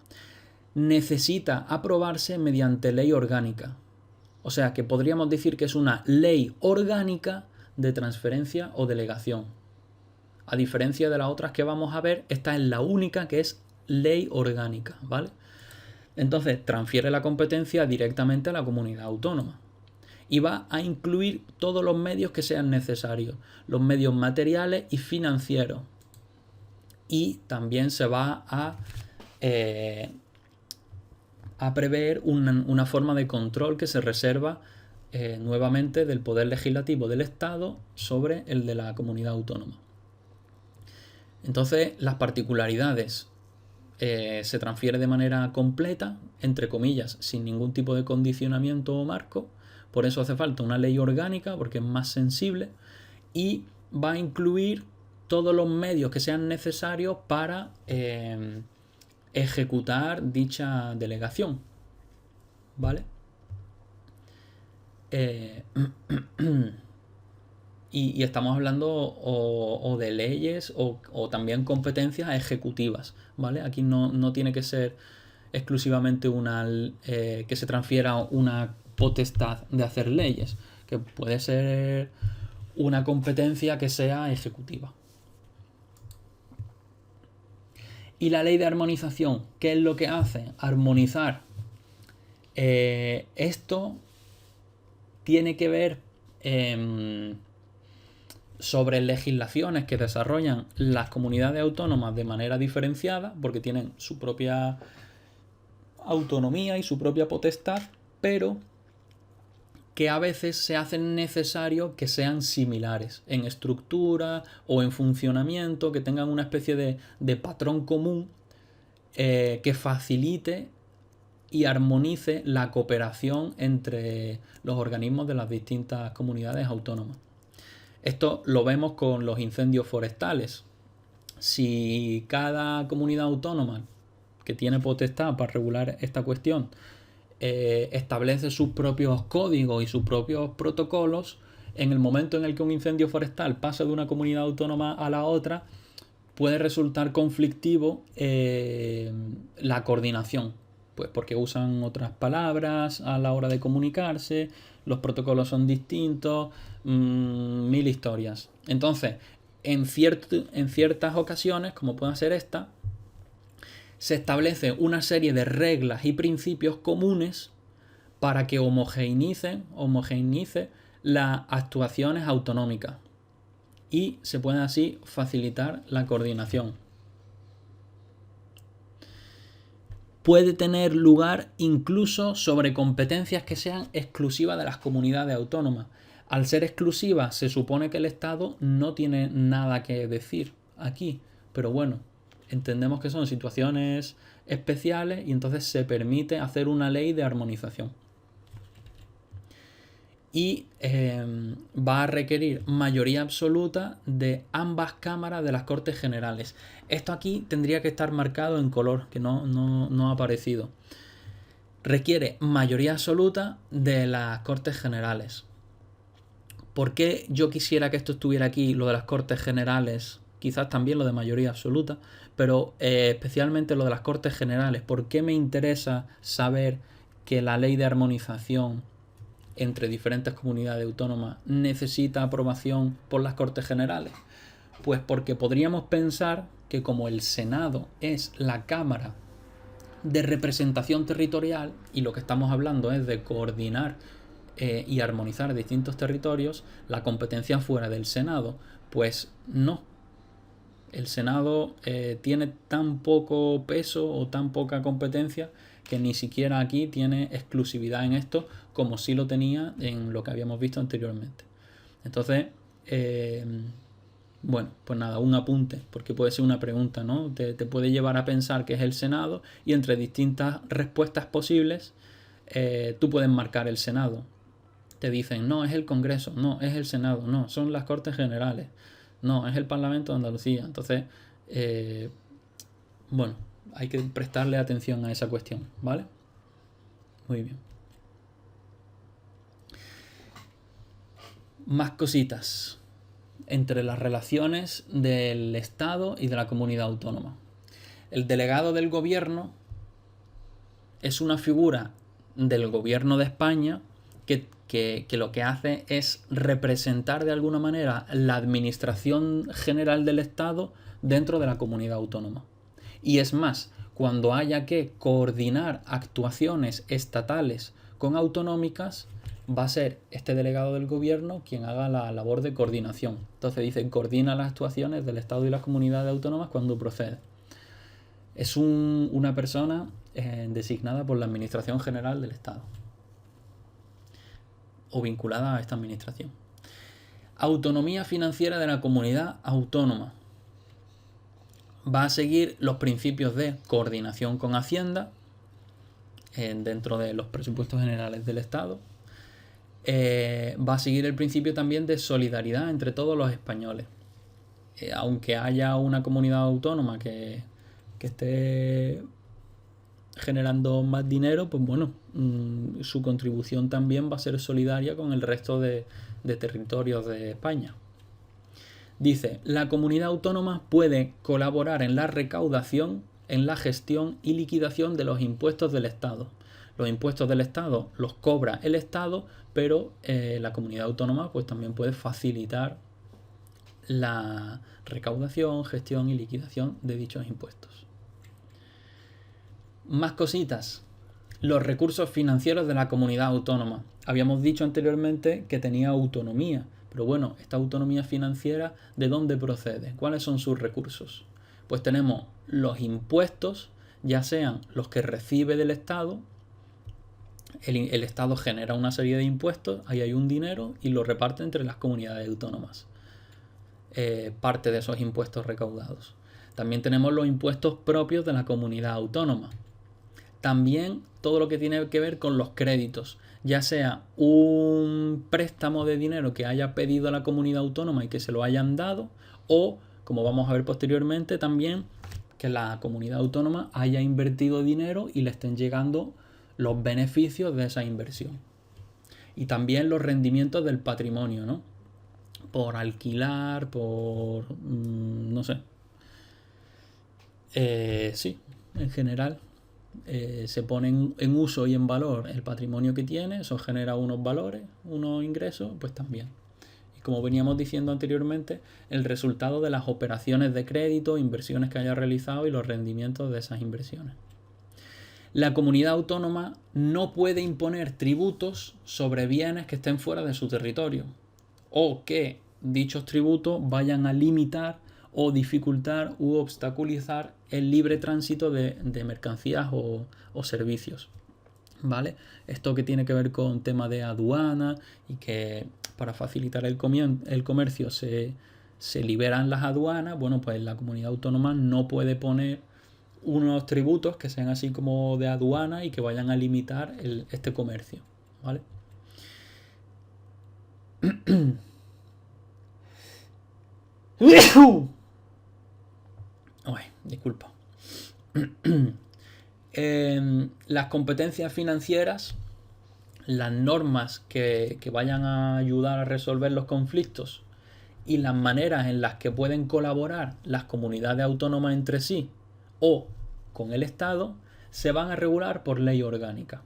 necesita aprobarse mediante ley orgánica. O sea, que podríamos decir que es una ley orgánica de transferencia o delegación. A diferencia de las otras que vamos a ver, esta es la única que es ley orgánica, ¿vale? Entonces, transfiere la competencia directamente a la comunidad autónoma. Y va a incluir todos los medios que sean necesarios, los medios materiales y financieros. Y también se va a prever una forma de control que se reserva nuevamente del poder legislativo del Estado sobre el de la comunidad autónoma. Entonces, las particularidades. se transfiere de manera completa, entre comillas, sin ningún tipo de condicionamiento o marco. Por eso hace falta una ley orgánica, porque es más sensible, y va a incluir todos los medios que sean necesarios para ejecutar dicha delegación. ¿Vale? Y estamos hablando o de leyes o también competencias ejecutivas, ¿vale? Aquí no tiene que ser exclusivamente que se transfiera una potestad de hacer leyes, que puede ser una competencia que sea ejecutiva. Y la ley de armonización, ¿qué es lo que hace? Armonizar. Esto tiene que ver sobre legislaciones que desarrollan las comunidades autónomas de manera diferenciada, porque tienen su propia autonomía y su propia potestad, pero que a veces se hacen necesario que sean similares en estructura o en funcionamiento, que tengan una especie de patrón común que facilite y armonice la cooperación entre los organismos de las distintas comunidades autónomas. Esto lo vemos con los incendios forestales. Si cada comunidad autónoma que tiene potestad para regular esta cuestión establece sus propios códigos y sus propios protocolos, en el momento en el que un incendio forestal pasa de una comunidad autónoma a la otra, puede resultar conflictivo la coordinación, pues porque usan otras palabras a la hora de comunicarse, los protocolos son distintos, mil historias. Entonces, en ciertas ocasiones, como puede ser esta, se establece una serie de reglas y principios comunes para que homogeneice las actuaciones autonómicas y se pueda así facilitar la coordinación. Puede tener lugar incluso sobre competencias que sean exclusivas de las comunidades autónomas. Al ser exclusivas, se supone que el Estado no tiene nada que decir aquí, pero bueno, entendemos que son situaciones especiales y entonces se permite hacer una ley de armonización. Y va a requerir mayoría absoluta de ambas cámaras de las Cortes Generales. Esto aquí tendría que estar marcado en color, que no ha aparecido. Requiere mayoría absoluta de las Cortes Generales. ¿Por qué yo quisiera que esto estuviera aquí, lo de las Cortes Generales? Quizás también lo de mayoría absoluta, pero especialmente lo de las Cortes Generales. ¿Por qué me interesa saber que la ley de armonización entre diferentes comunidades autónomas necesita aprobación por las Cortes Generales? Pues porque podríamos pensar que como el Senado es la Cámara de representación territorial y lo que estamos hablando es de coordinar y armonizar distintos territorios, la competencia fuera del Senado, pues no. El Senado tiene tan poco peso o tan poca competencia que ni siquiera aquí tiene exclusividad en esto, como sí lo tenía en lo que habíamos visto anteriormente. Entonces, bueno, pues nada, un apunte, porque puede ser una pregunta, ¿no? Te puede llevar a pensar que es el Senado y entre distintas respuestas posibles, tú puedes marcar el Senado. Te dicen, no, es el Congreso, no, es el Senado, no, son las Cortes Generales, no, es el Parlamento de Andalucía. Entonces, bueno, hay que prestarle atención a esa cuestión, ¿vale? Muy bien. Más cositas entre las relaciones del Estado y de la comunidad autónoma. El delegado del gobierno es una figura del gobierno de España que lo que hace es representar de alguna manera la administración general del Estado dentro de la comunidad autónoma. Y es más, cuando haya que coordinar actuaciones estatales con autonómicas, va a ser este delegado del gobierno quien haga la labor de coordinación. Entonces dice, coordina las actuaciones del Estado y las comunidades autónomas cuando procede. Es una persona designada por la Administración General del Estado o vinculada a esta administración. Autonomía financiera de la comunidad autónoma. Va a seguir los principios de coordinación con Hacienda dentro de los presupuestos generales del Estado. Va a seguir el principio también de solidaridad entre todos los españoles. Aunque haya una comunidad autónoma que esté generando más dinero, pues bueno, su contribución también va a ser solidaria con el resto de territorios de España. Dice, la comunidad autónoma puede colaborar en la recaudación, en la gestión y liquidación de los impuestos del Estado. Los impuestos del Estado los cobra el Estado, pero la comunidad autónoma pues también puede facilitar la recaudación, gestión y liquidación de dichos impuestos. Más cositas. Los recursos financieros de la comunidad autónoma. Habíamos dicho anteriormente que tenía autonomía, pero bueno, esta autonomía financiera, ¿de dónde procede? ¿Cuáles son sus recursos? Pues tenemos los impuestos, ya sean los que recibe del Estado. El Estado genera una serie de impuestos, ahí hay un dinero y lo reparte entre las comunidades autónomas. Parte de esos impuestos recaudados. También tenemos los impuestos propios de la comunidad autónoma. También todo lo que tiene que ver con los créditos, ya sea un préstamo de dinero que haya pedido a la comunidad autónoma y que se lo hayan dado, o, como vamos a ver posteriormente, también que la comunidad autónoma haya invertido dinero y le estén llegando los beneficios de esa inversión. Y también los rendimientos del patrimonio, ¿no? Por alquilar, por... no sé. Sí, en general. Se pone en uso y en valor el patrimonio que tiene, eso genera unos valores, unos ingresos, pues también. Y como veníamos diciendo anteriormente, el resultado de las operaciones de crédito, inversiones que haya realizado y los rendimientos de esas inversiones. La comunidad autónoma no puede imponer tributos sobre bienes que estén fuera de su territorio o que dichos tributos vayan a limitar o dificultar u obstaculizar el libre tránsito de mercancías o servicios. ¿Vale? Esto que tiene que ver con tema de aduana y que para facilitar el comercio se liberan las aduanas, bueno, pues la comunidad autónoma no puede poner unos tributos que sean así como de aduana y que vayan a limitar este comercio. ¿Vale? Ay, disculpa. Las competencias financieras, las normas que vayan a ayudar a resolver los conflictos y las maneras en las que pueden colaborar las comunidades autónomas entre sí o con el Estado, se van a regular por ley orgánica.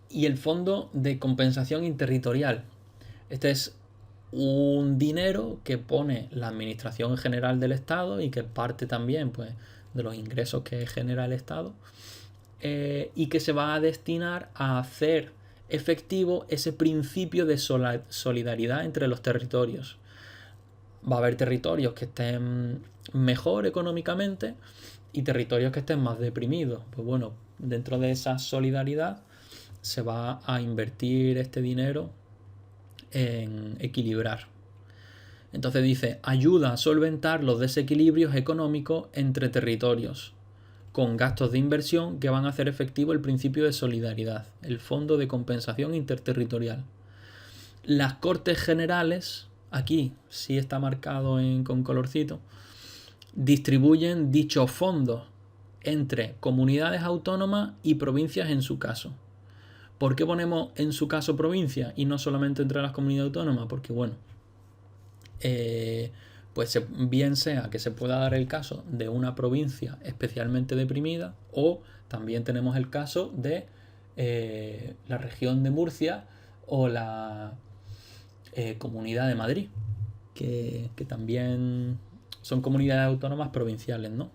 Y el Fondo de Compensación Interterritorial. Este es un dinero que pone la Administración General del Estado y que parte también pues, de los ingresos que genera el Estado y que se va a destinar a hacer efectivo ese principio de solidaridad entre los territorios. Va a haber territorios que estén mejor económicamente y territorios que estén más deprimidos. Pues bueno, dentro de esa solidaridad se va a invertir este dinero en equilibrar. Entonces dice, ayuda a solventar los desequilibrios económicos entre territorios, con gastos de inversión que van a hacer efectivo el principio de solidaridad, el Fondo de Compensación Interterritorial. Las Cortes Generales, aquí sí está marcado con colorcito, distribuyen dichos fondos entre comunidades autónomas y provincias en su caso. ¿Por qué ponemos en su caso provincia y no solamente entre las comunidades autónomas? Porque bueno, pues bien sea que se pueda dar el caso de una provincia especialmente deprimida o también tenemos el caso de la región de Murcia o la Comunidad de Madrid, que también son comunidades autónomas provinciales, ¿no?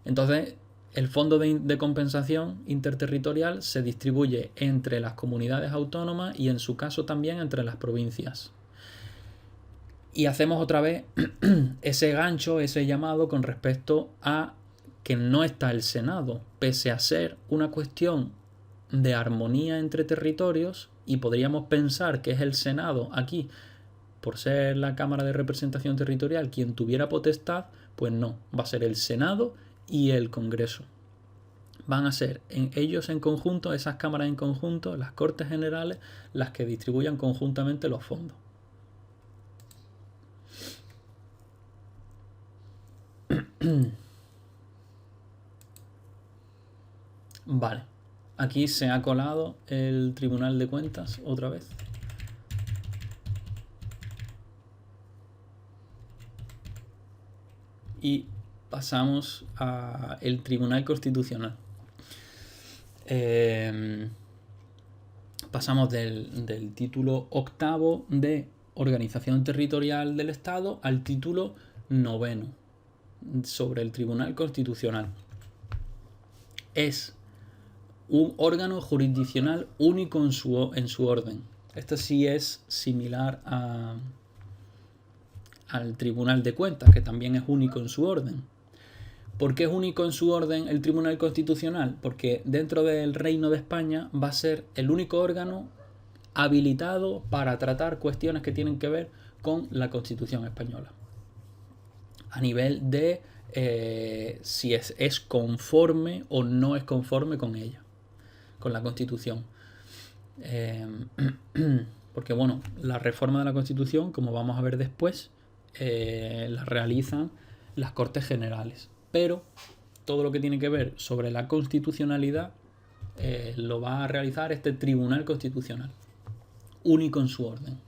Entonces, el Fondo de Compensación Interterritorial se distribuye entre las comunidades autónomas y en su caso también entre las provincias. Y hacemos otra vez ese gancho, ese llamado con respecto a que no está el Senado, pese a ser una cuestión de armonía entre territorios, y podríamos pensar que es el Senado aquí por ser la Cámara de Representación Territorial quien tuviera potestad, pues no, va a ser el Senado y el Congreso. Van a ser ellos en conjunto, esas cámaras en conjunto, las Cortes Generales, las que distribuyan conjuntamente los fondos. Vale, aquí se ha colado el Tribunal de Cuentas otra vez. Y pasamos al Tribunal Constitucional. Pasamos del título 8º de Organización Territorial del Estado al título 9º sobre el Tribunal Constitucional. Es un órgano jurisdiccional único en su orden. Esto sí es similar al Tribunal de Cuentas, que también es único en su orden. ¿Por qué es único en su orden el Tribunal Constitucional? Porque dentro del Reino de España va a ser el único órgano habilitado para tratar cuestiones que tienen que ver con la Constitución española. A nivel de si es conforme o no es conforme con ella, con la Constitución. Porque bueno, la reforma de la Constitución, como vamos a ver después, la realizan las Cortes Generales. Pero todo lo que tiene que ver sobre la constitucionalidad lo va a realizar este Tribunal Constitucional, único en su orden.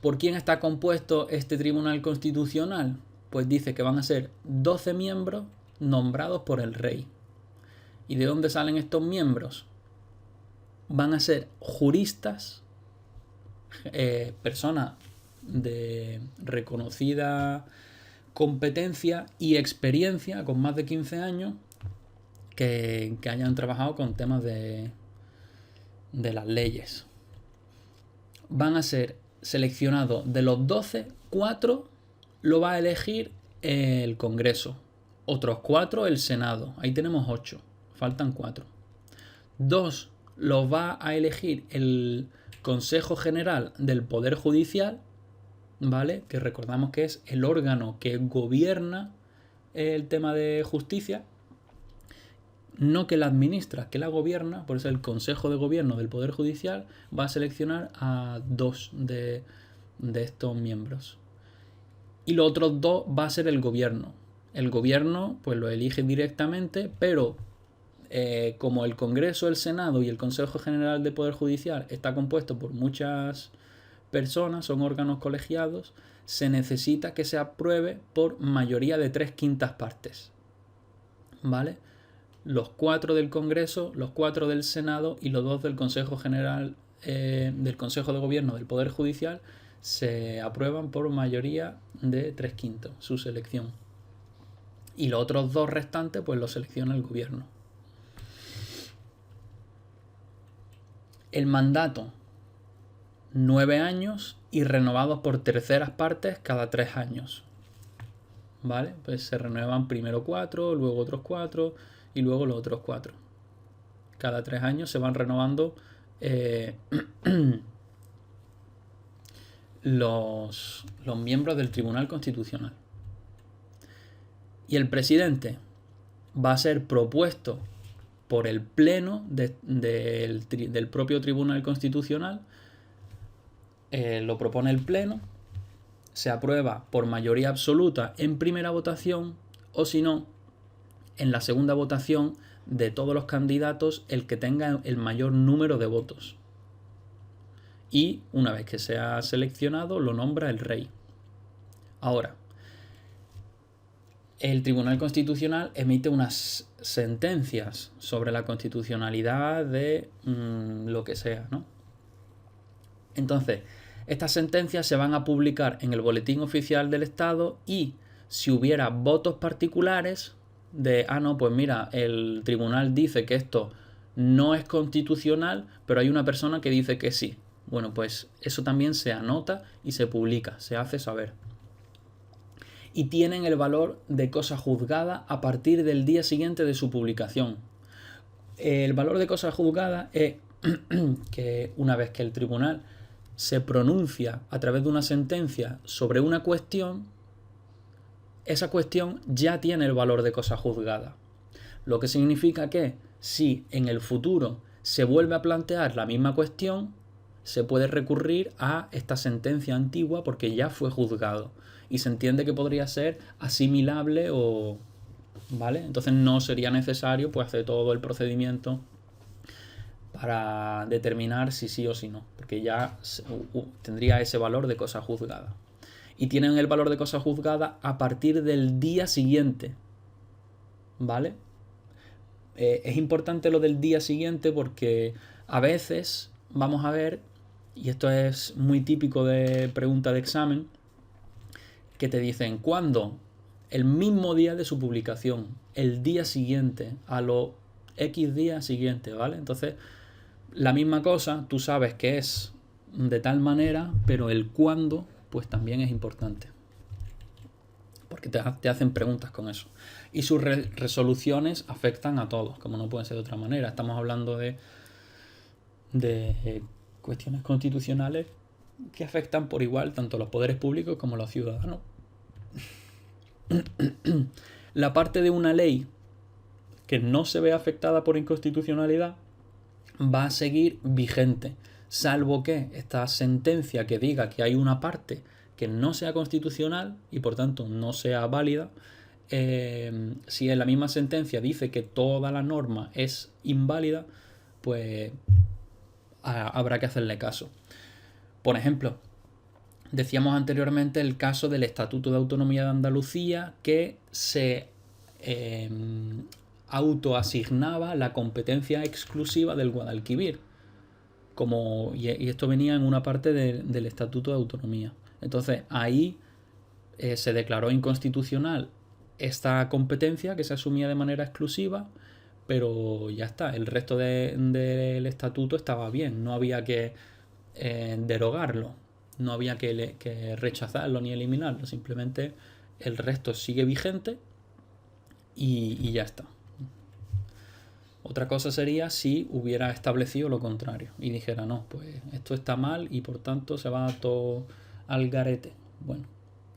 ¿Por quién está compuesto este Tribunal Constitucional? Pues dice que van a ser 12 miembros nombrados por el rey. ¿Y de dónde salen estos miembros? Van a ser juristas, personas de reconocida competencia y experiencia, con más de 15 años, que hayan trabajado con temas de las leyes. Van a ser seleccionados de los 12, 4 lo va a elegir el Congreso, otros 4 el Senado, ahí tenemos 8, faltan 4. 2 los va a elegir el Consejo General del Poder Judicial, ¿vale? Que recordamos que es el órgano que gobierna el tema de justicia, no que la administra, que la gobierna. Por eso el Consejo de Gobierno del Poder Judicial va a seleccionar a 2 de estos miembros. Y los otros 2 va a ser el gobierno. El gobierno pues lo elige directamente, pero como el Congreso, el Senado y el Consejo General del Poder Judicial está compuesto por muchas personas, son órganos colegiados, se necesita que se apruebe por mayoría de 3/5 partes. ¿Vale? Los 4 del Congreso, los 4 del Senado y los 2 del Consejo General del Consejo de Gobierno del Poder Judicial se aprueban por mayoría de 3/5 su selección. Y los otros 2 restantes pues los selecciona el gobierno. El mandato, 9 años y renovados por terceras partes cada 3 años. ¿Vale? Pues se renuevan primero 4, luego otros 4 y luego los otros 4. Cada 3 años se van renovando los miembros del Tribunal Constitucional. Y el presidente va a ser propuesto por el Pleno del propio Tribunal Constitucional. Lo propone el Pleno, se aprueba por mayoría absoluta en primera votación, o si no, en la segunda votación de todos los candidatos, el que tenga el mayor número de votos. Y una vez que sea seleccionado, lo nombra el rey. Ahora, el Tribunal Constitucional emite unas sentencias sobre la constitucionalidad de lo que sea, ¿no? Entonces, estas sentencias se van a publicar en el Boletín Oficial del Estado, y si hubiera votos particulares de, no, pues mira, el tribunal dice que esto no es constitucional, pero hay una persona que dice que sí. Bueno, pues eso también se anota y se publica, se hace saber. Y tienen el valor de cosa juzgada a partir del día siguiente de su publicación. El valor de cosa juzgada es que una vez que el tribunal se pronuncia a través de una sentencia sobre una cuestión, esa cuestión ya tiene el valor de cosa juzgada. Lo que significa que si en el futuro se vuelve a plantear la misma cuestión, se puede recurrir a esta sentencia antigua porque ya fue juzgado y se entiende que podría ser asimilable o... ¿vale? Entonces no sería necesario pues hacer todo el procedimiento para determinar si sí o si no, porque ya tendría ese valor de cosa juzgada. Y tienen el valor de cosa juzgada a partir del día siguiente, ¿vale? Es importante lo del día siguiente porque a veces vamos a ver, y esto es muy típico de pregunta de examen, que te dicen ¿cuándo? El mismo día de su publicación, el día siguiente, a los X días siguientes, ¿vale? Entonces, la misma cosa, tú sabes que es de tal manera, pero el cuándo, pues también es importante. Porque te hacen preguntas con eso. Y sus resoluciones afectan a todos, como no puede ser de otra manera. Estamos hablando de cuestiones constitucionales que afectan por igual tanto a los poderes públicos como a los ciudadanos. La parte de una ley que no se ve afectada por inconstitucionalidad va a seguir vigente, salvo que esta sentencia que diga que hay una parte que no sea constitucional y por tanto no sea válida, si en la misma sentencia dice que toda la norma es inválida, pues habrá que hacerle caso. Por ejemplo, decíamos anteriormente el caso del Estatuto de Autonomía de Andalucía, que se autoasignaba la competencia exclusiva del Guadalquivir. Y esto venía en una parte del Estatuto de Autonomía. Entonces ahí se declaró inconstitucional esta competencia que se asumía de manera exclusiva, pero ya está, el resto del estatuto estaba bien, no había que derogarlo, no había que rechazarlo ni eliminarlo, simplemente el resto sigue vigente y ya está. Otra cosa sería si hubiera establecido lo contrario y dijera, no, pues esto está mal y por tanto se va todo al garete. Bueno,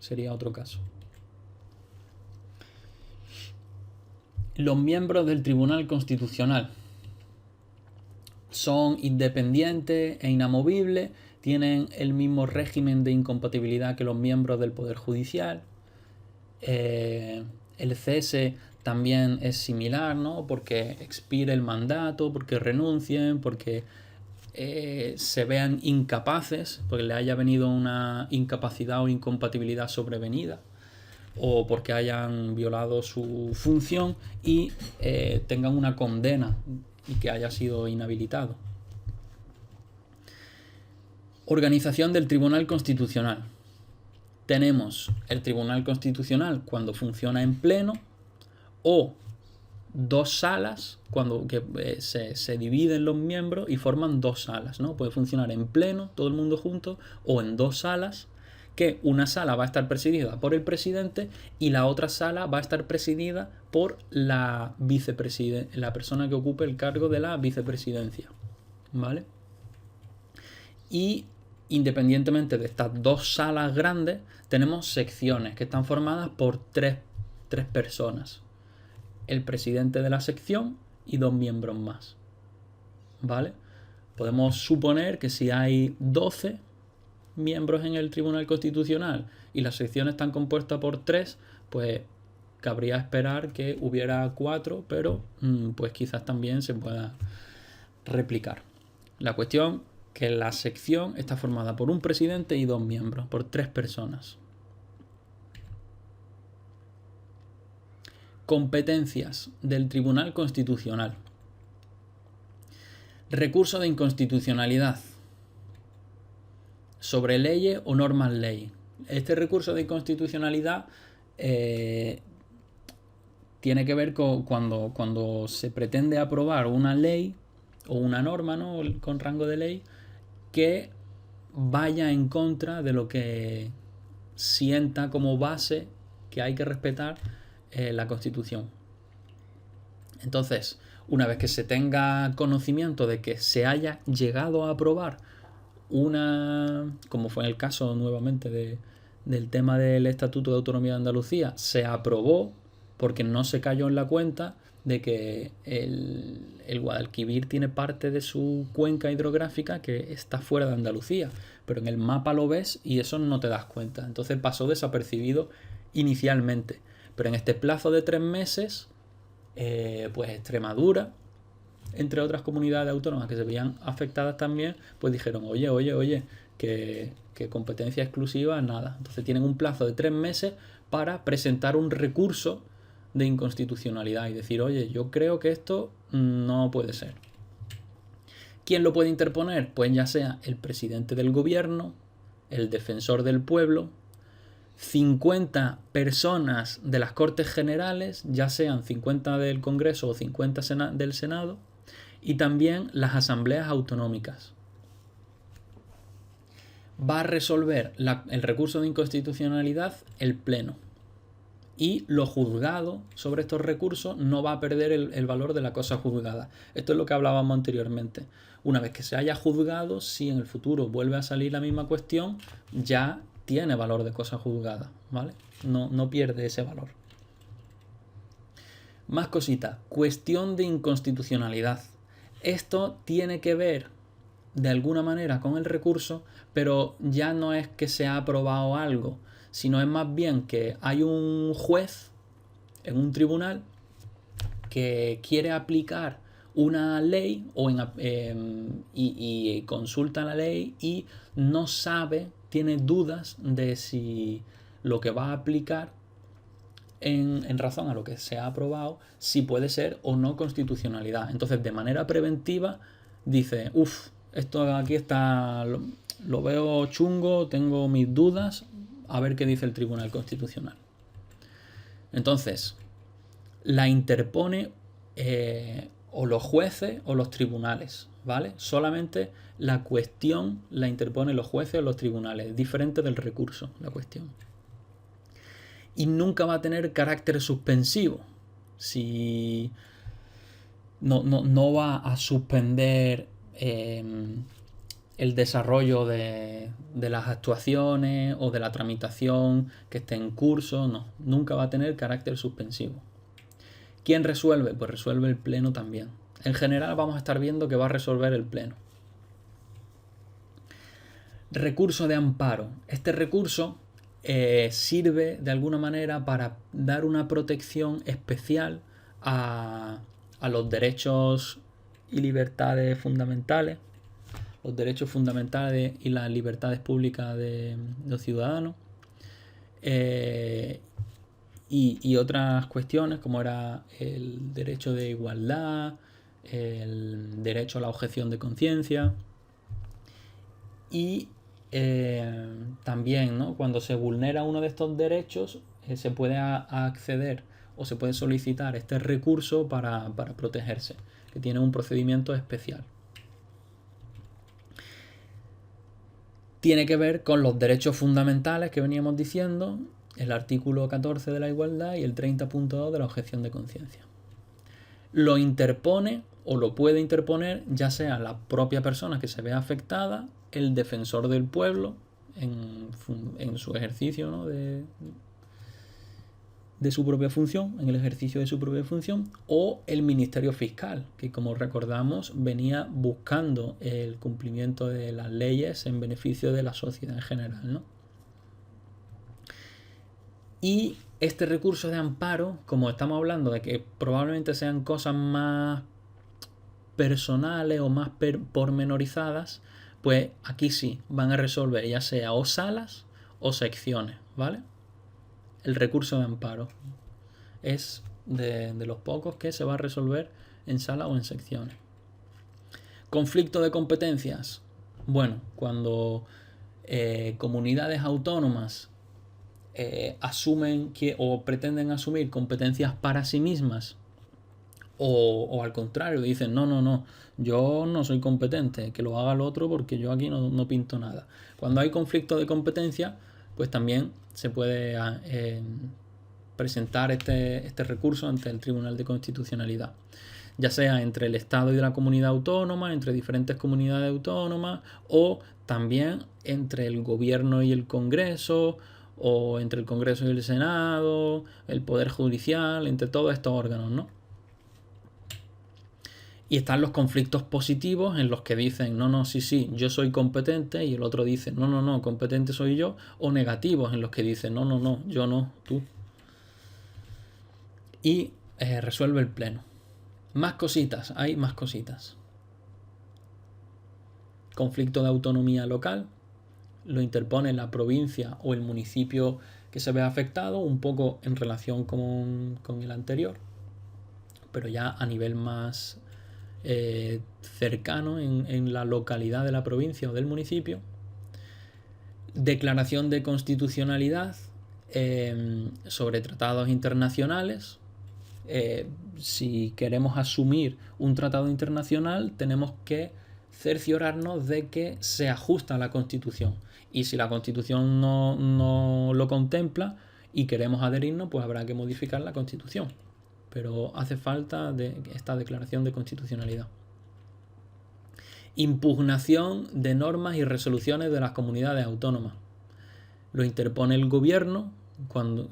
sería otro caso. Los miembros del Tribunal Constitucional son independientes e inamovibles, tienen el mismo régimen de incompatibilidad que los miembros del Poder Judicial. El cese también es similar, ¿no? Porque expire el mandato, porque renuncien, porque se vean incapaces, porque le haya venido una incapacidad o incompatibilidad sobrevenida, o porque hayan violado su función y tengan una condena y que haya sido inhabilitado. Organización del Tribunal Constitucional. Tenemos el Tribunal Constitucional cuando funciona en pleno o dos salas que se dividen los miembros y forman dos salas, ¿no? Puede funcionar en pleno, todo el mundo junto, o en dos salas, que una sala va a estar presidida por el presidente y la otra sala va a estar presidida por la persona que ocupe el cargo de la vicepresidencia, ¿vale? Y independientemente de estas dos salas grandes, tenemos secciones que están formadas por tres personas. El presidente de la sección y dos miembros más, ¿vale? Podemos suponer que si hay 12 miembros en el Tribunal Constitucional y las secciones están compuestas por 3, pues cabría esperar que hubiera 4, pero pues quizás también se pueda replicar. La cuestión que la sección está formada por un presidente y dos miembros, por 3 personas. Competencias del Tribunal Constitucional. Recurso de inconstitucionalidad sobre leyes o normas ley. Este recurso de inconstitucionalidad tiene que ver con cuando se pretende aprobar una ley o una norma, ¿no?, con rango de ley que vaya en contra de lo que sienta como base que hay que respetar la Constitución. Entonces, una vez que se tenga conocimiento de que se haya llegado a aprobar como fue en el caso nuevamente del tema del Estatuto de Autonomía de Andalucía, se aprobó porque no se cayó en la cuenta de que el Guadalquivir tiene parte de su cuenca hidrográfica que está fuera de Andalucía, pero en el mapa lo ves y eso no te das cuenta. Entonces pasó desapercibido inicialmente. Pero en este plazo de 3 meses, pues Extremadura, entre otras comunidades autónomas que se veían afectadas también, pues dijeron, oye, que competencia exclusiva, nada. Entonces tienen un plazo de 3 meses para presentar un recurso de inconstitucionalidad y decir, oye, yo creo que esto no puede ser. ¿Quién lo puede interponer? Pues ya sea el presidente del gobierno, el defensor del pueblo, 50 personas de las Cortes Generales, ya sean 50 del Congreso o 50 del Senado, y también las asambleas autonómicas. Va a resolver el recurso de inconstitucionalidad el Pleno. Y lo juzgado sobre estos recursos no va a perder el valor de la cosa juzgada. Esto es lo que hablábamos anteriormente. Una vez que se haya juzgado, si en el futuro vuelve a salir la misma cuestión, ya tiene valor de cosa juzgada, ¿vale? No pierde ese valor. Más cositas. Cuestión de inconstitucionalidad. Esto tiene que ver de alguna manera con el recurso, pero ya no es que se ha aprobado algo, sino es más bien que hay un juez en un tribunal que quiere aplicar una ley y consulta la ley y no sabe, tiene dudas de si lo que va a aplicar en razón a lo que se ha aprobado, si puede ser o no constitucionalidad. Entonces, de manera preventiva, dice, esto aquí está, lo veo chungo, tengo mis dudas, a ver qué dice el Tribunal Constitucional. Entonces, la interpone o los jueces o los tribunales, ¿vale? Solamente la cuestión la interpone los jueces o los tribunales, diferente del recurso, la cuestión. Y nunca va a tener carácter suspensivo. Si no va a suspender el desarrollo de las actuaciones o de la tramitación que esté en curso, no, nunca va a tener carácter suspensivo. ¿Quién resuelve? Pues resuelve el Pleno también. En general vamos a estar viendo que va a resolver el Pleno. Recurso de amparo. Este recurso sirve de alguna manera para dar una protección especial a los derechos y libertades fundamentales, los derechos fundamentales y las libertades públicas de los ciudadanos, y otras cuestiones como era el derecho de igualdad, el derecho a la objeción de conciencia y también, ¿no?, cuando se vulnera uno de estos derechos se puede acceder o se puede solicitar este recurso para protegerse, que tiene un procedimiento especial. Tiene que ver con los derechos fundamentales que veníamos diciendo, el artículo 14 de la igualdad y el 30.2 de la objeción de conciencia. Lo interpone o lo puede interponer ya sea la propia persona que se vea afectada, el defensor del pueblo en su ejercicio, ¿no?, de su propia función, en el ejercicio de su propia función, o el Ministerio Fiscal, que como recordamos venía buscando el cumplimiento de las leyes en beneficio de la sociedad en general, ¿no? Y este recurso de amparo, como estamos hablando de que probablemente sean cosas más personales o más pormenorizadas, pues aquí sí van a resolver ya sea o salas o secciones, ¿vale? El recurso de amparo es de los pocos que se va a resolver en sala o en secciones. Conflicto de competencias. Bueno, cuando comunidades autónomas asumen o pretenden asumir competencias para sí mismas, o al contrario, dicen no, yo no soy competente, que lo haga el otro porque yo aquí no pinto nada. Cuando hay conflicto de competencia, pues también se puede presentar este recurso ante el Tribunal de Constitucionalidad. ya sea entre el Estado y la comunidad autónoma, entre diferentes comunidades autónomas, o también entre el gobierno y el Congreso, o entre el Congreso y el Senado, el Poder Judicial, entre todos estos órganos, ¿no? Y están los conflictos positivos en los que dicen, no, sí, yo soy competente, y el otro dice, no, competente soy yo, o negativos en los que dicen, no, yo no, tú. Y resuelve el pleno. Más cositas, hay más cositas. Conflicto de autonomía local, lo interpone la provincia o el municipio que se ve afectado, un poco en relación con el anterior, pero ya a nivel más cercano en la localidad de la provincia o del municipio. Declaración de constitucionalidad sobre tratados internacionales. Si queremos asumir un tratado internacional, tenemos que cerciorarnos de que se ajusta a la Constitución. Y si la Constitución no lo contempla y queremos adherirnos, pues habrá que modificar la Constitución. Pero hace falta esta declaración de constitucionalidad. Impugnación de normas y resoluciones de las comunidades autónomas. Lo interpone el gobierno cuando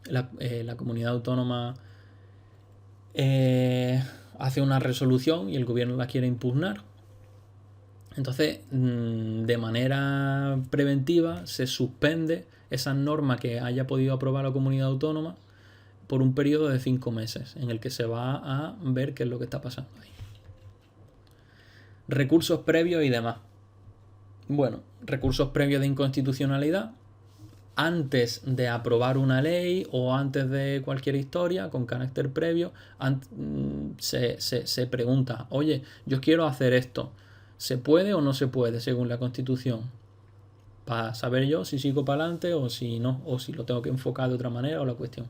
la comunidad autónoma hace una resolución y el gobierno la quiere impugnar. Entonces, de manera preventiva, se suspende esa norma que haya podido aprobar la comunidad autónoma por un periodo de 5 meses, en el que se va a ver qué es lo que está pasando ahí. Recursos previos y demás. Bueno, recursos previos de inconstitucionalidad. Antes de aprobar una ley o antes de cualquier historia con carácter previo, se pregunta, oye, yo quiero hacer esto, ¿se puede o no se puede según la Constitución? Para saber yo si sigo para adelante o si no, o si lo tengo que enfocar de otra manera o la cuestión.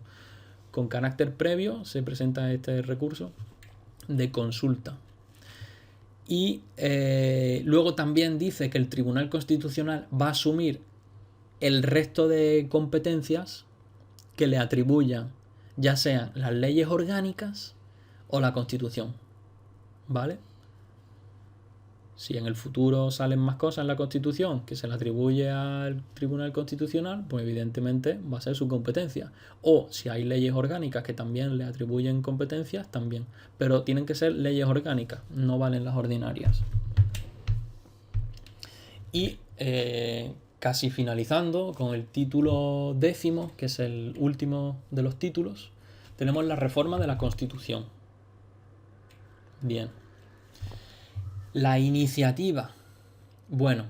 Con carácter previo se presenta este recurso de consulta. Y luego también dice que el Tribunal Constitucional va a asumir el resto de competencias que le atribuyan, ya sean las leyes orgánicas o la Constitución. ¿Vale? Si en el futuro salen más cosas en la Constitución que se le atribuye al Tribunal Constitucional, pues evidentemente va a ser su competencia. O si hay leyes orgánicas que también le atribuyen competencias, también. Pero tienen que ser leyes orgánicas, no valen las ordinarias. Y casi finalizando con el título 10, que es el último de los títulos, tenemos la reforma de la Constitución. Bien. La iniciativa. Bueno,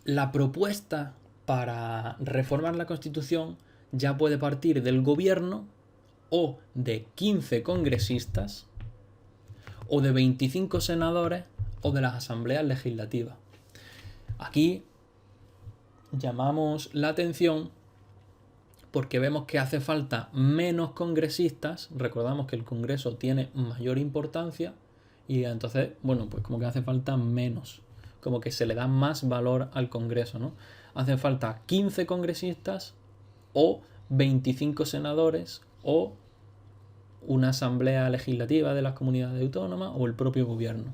la propuesta para reformar la Constitución ya puede partir del gobierno o de 15 congresistas o de 25 senadores o de las asambleas legislativas. Aquí llamamos la atención porque vemos que hace falta menos congresistas. Recordamos que el Congreso tiene mayor importancia y entonces, bueno, pues como que hace falta menos, como que se le da más valor al Congreso, ¿no? Hace falta 15 congresistas o 25 senadores o una asamblea legislativa de las comunidades autónomas o el propio gobierno.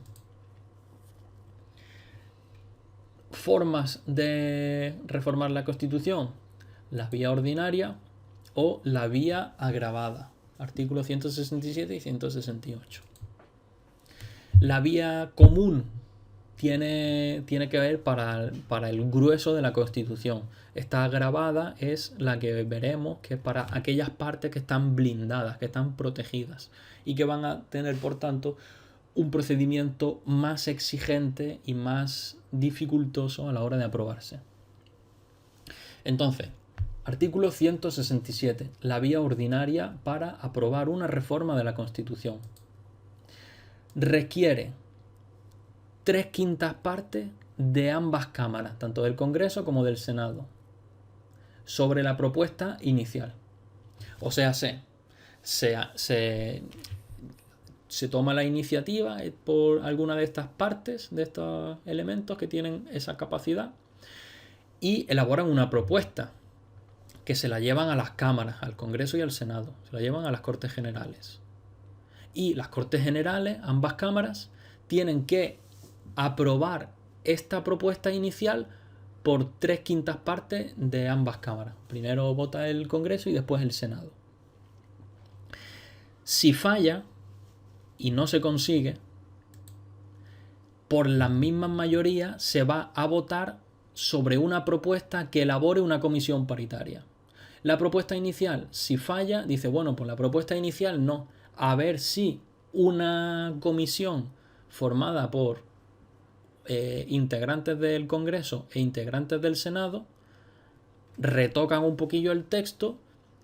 Formas de reformar la Constitución: la vía ordinaria o la vía agravada, artículos 167 y 168. La vía común tiene que ver para el grueso de la Constitución. Esta agravada es la que veremos, que es para aquellas partes que están blindadas, que están protegidas y que van a tener, por tanto, un procedimiento más exigente y más dificultoso a la hora de aprobarse. Entonces, artículo 167, la vía ordinaria para aprobar una reforma de la Constitución. Requiere 3/5 partes de ambas cámaras, tanto del Congreso como del Senado, sobre la propuesta inicial. O sea, se toma la iniciativa por alguna de estas partes, de estos elementos que tienen esa capacidad, y elaboran una propuesta que se la llevan a las cámaras, al Congreso y al Senado, se la llevan a las Cortes Generales. Y las Cortes Generales, ambas cámaras, tienen que aprobar esta propuesta inicial por 3/5 partes de ambas cámaras. Primero vota el Congreso y después el Senado. Si falla y no se consigue, por las mismas mayorías se va a votar sobre una propuesta que elabore una comisión paritaria. La propuesta inicial, si falla, dice, bueno, pues la propuesta inicial no. A ver si una comisión formada por integrantes del Congreso e integrantes del Senado retocan un poquillo el texto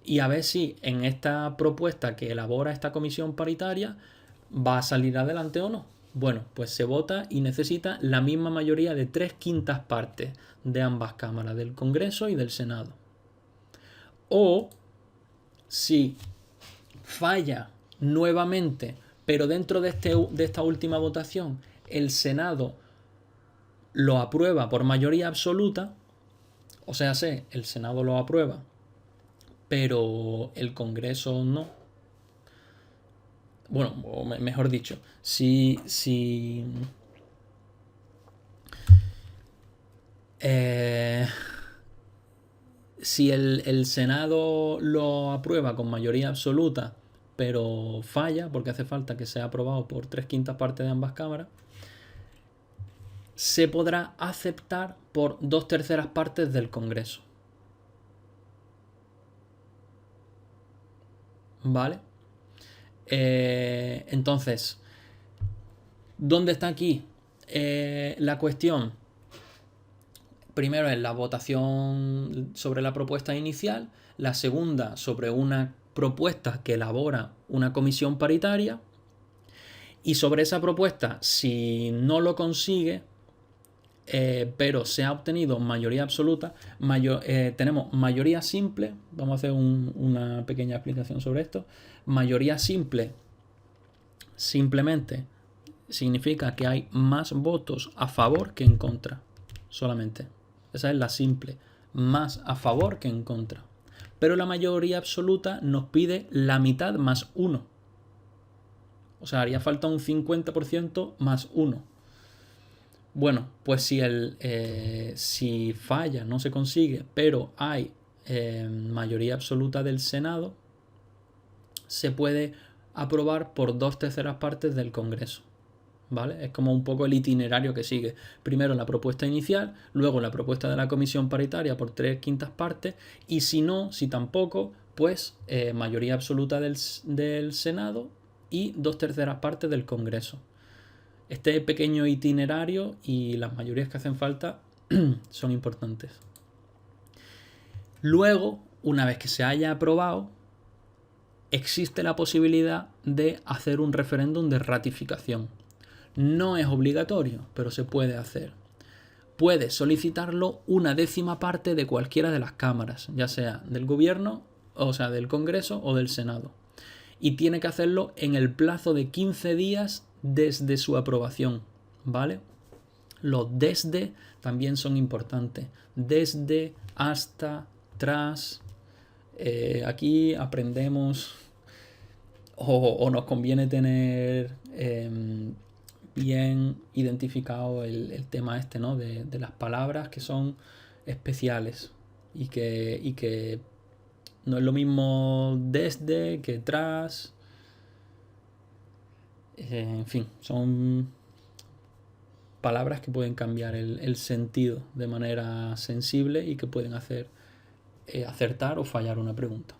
y a ver si en esta propuesta que elabora esta comisión paritaria va a salir adelante o no. Bueno, pues se vota y necesita la misma mayoría de 3/5 partes de ambas cámaras, del Congreso y del Senado. O si falla nuevamente, pero dentro de esta última votación el Senado lo aprueba por mayoría absoluta, o sea, el Senado lo aprueba, pero el Congreso no. Bueno, o mejor dicho, si el Senado lo aprueba con mayoría absoluta, pero falla, porque hace falta que sea aprobado por 3/5 partes de ambas cámaras, se podrá aceptar por 2/3 partes del Congreso. ¿Vale? Entonces, ¿dónde está aquí la cuestión? Primero es la votación sobre la propuesta inicial, la segunda sobre una propuesta que elabora una comisión paritaria, y sobre esa propuesta, si no lo consigue, pero se ha obtenido mayoría absoluta, tenemos mayoría simple. Vamos a hacer una pequeña explicación sobre esto. Mayoría simple simplemente significa que hay más votos a favor que en contra, solamente. Esa es la simple, más a favor que en contra. Pero la mayoría absoluta nos pide la mitad más 1. O sea, haría falta un 50% más 1. Bueno, pues si falla, no se consigue, pero hay mayoría absoluta del Senado, se puede aprobar por 2/3 partes del Congreso. ¿Vale? Es como un poco el itinerario que sigue. Primero la propuesta inicial, luego la propuesta de la comisión paritaria por 3/5 partes, y si tampoco, pues mayoría absoluta del Senado y 2/3 partes del Congreso. Este pequeño itinerario y las mayorías que hacen falta son importantes. Luego, una vez que se haya aprobado, existe la posibilidad de hacer un referéndum de ratificación. No es obligatorio, pero se puede hacer. Puede solicitarlo una 10ª parte de cualquiera de las cámaras, ya sea del gobierno, o sea, del Congreso o del Senado. Y tiene que hacerlo en el plazo de 15 días desde su aprobación, ¿vale? Los desde también son importantes. Desde, hasta, tras. Aquí aprendemos o nos conviene tener bien identificado el tema este, ¿no? De las palabras que son especiales y que no es lo mismo desde que tras. En fin, son palabras que pueden cambiar el sentido de manera sensible y que pueden hacer acertar o fallar una pregunta.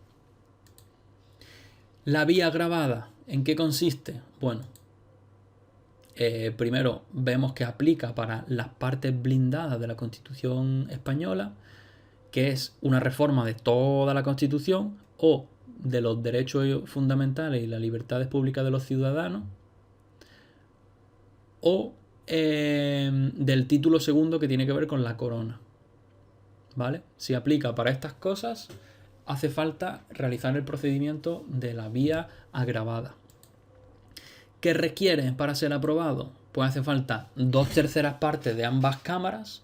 La vía grabada, ¿en qué consiste? Bueno, primero vemos que aplica para las partes blindadas de la Constitución española, que es una reforma de toda la Constitución o de los derechos fundamentales y las libertades públicas de los ciudadanos, o del título segundo que tiene que ver con la corona. ¿Vale? Si aplica para estas cosas, hace falta realizar el procedimiento de la vía agravada. ¿Qué requiere para ser aprobado? Pues hace falta 2/3 partes de ambas cámaras,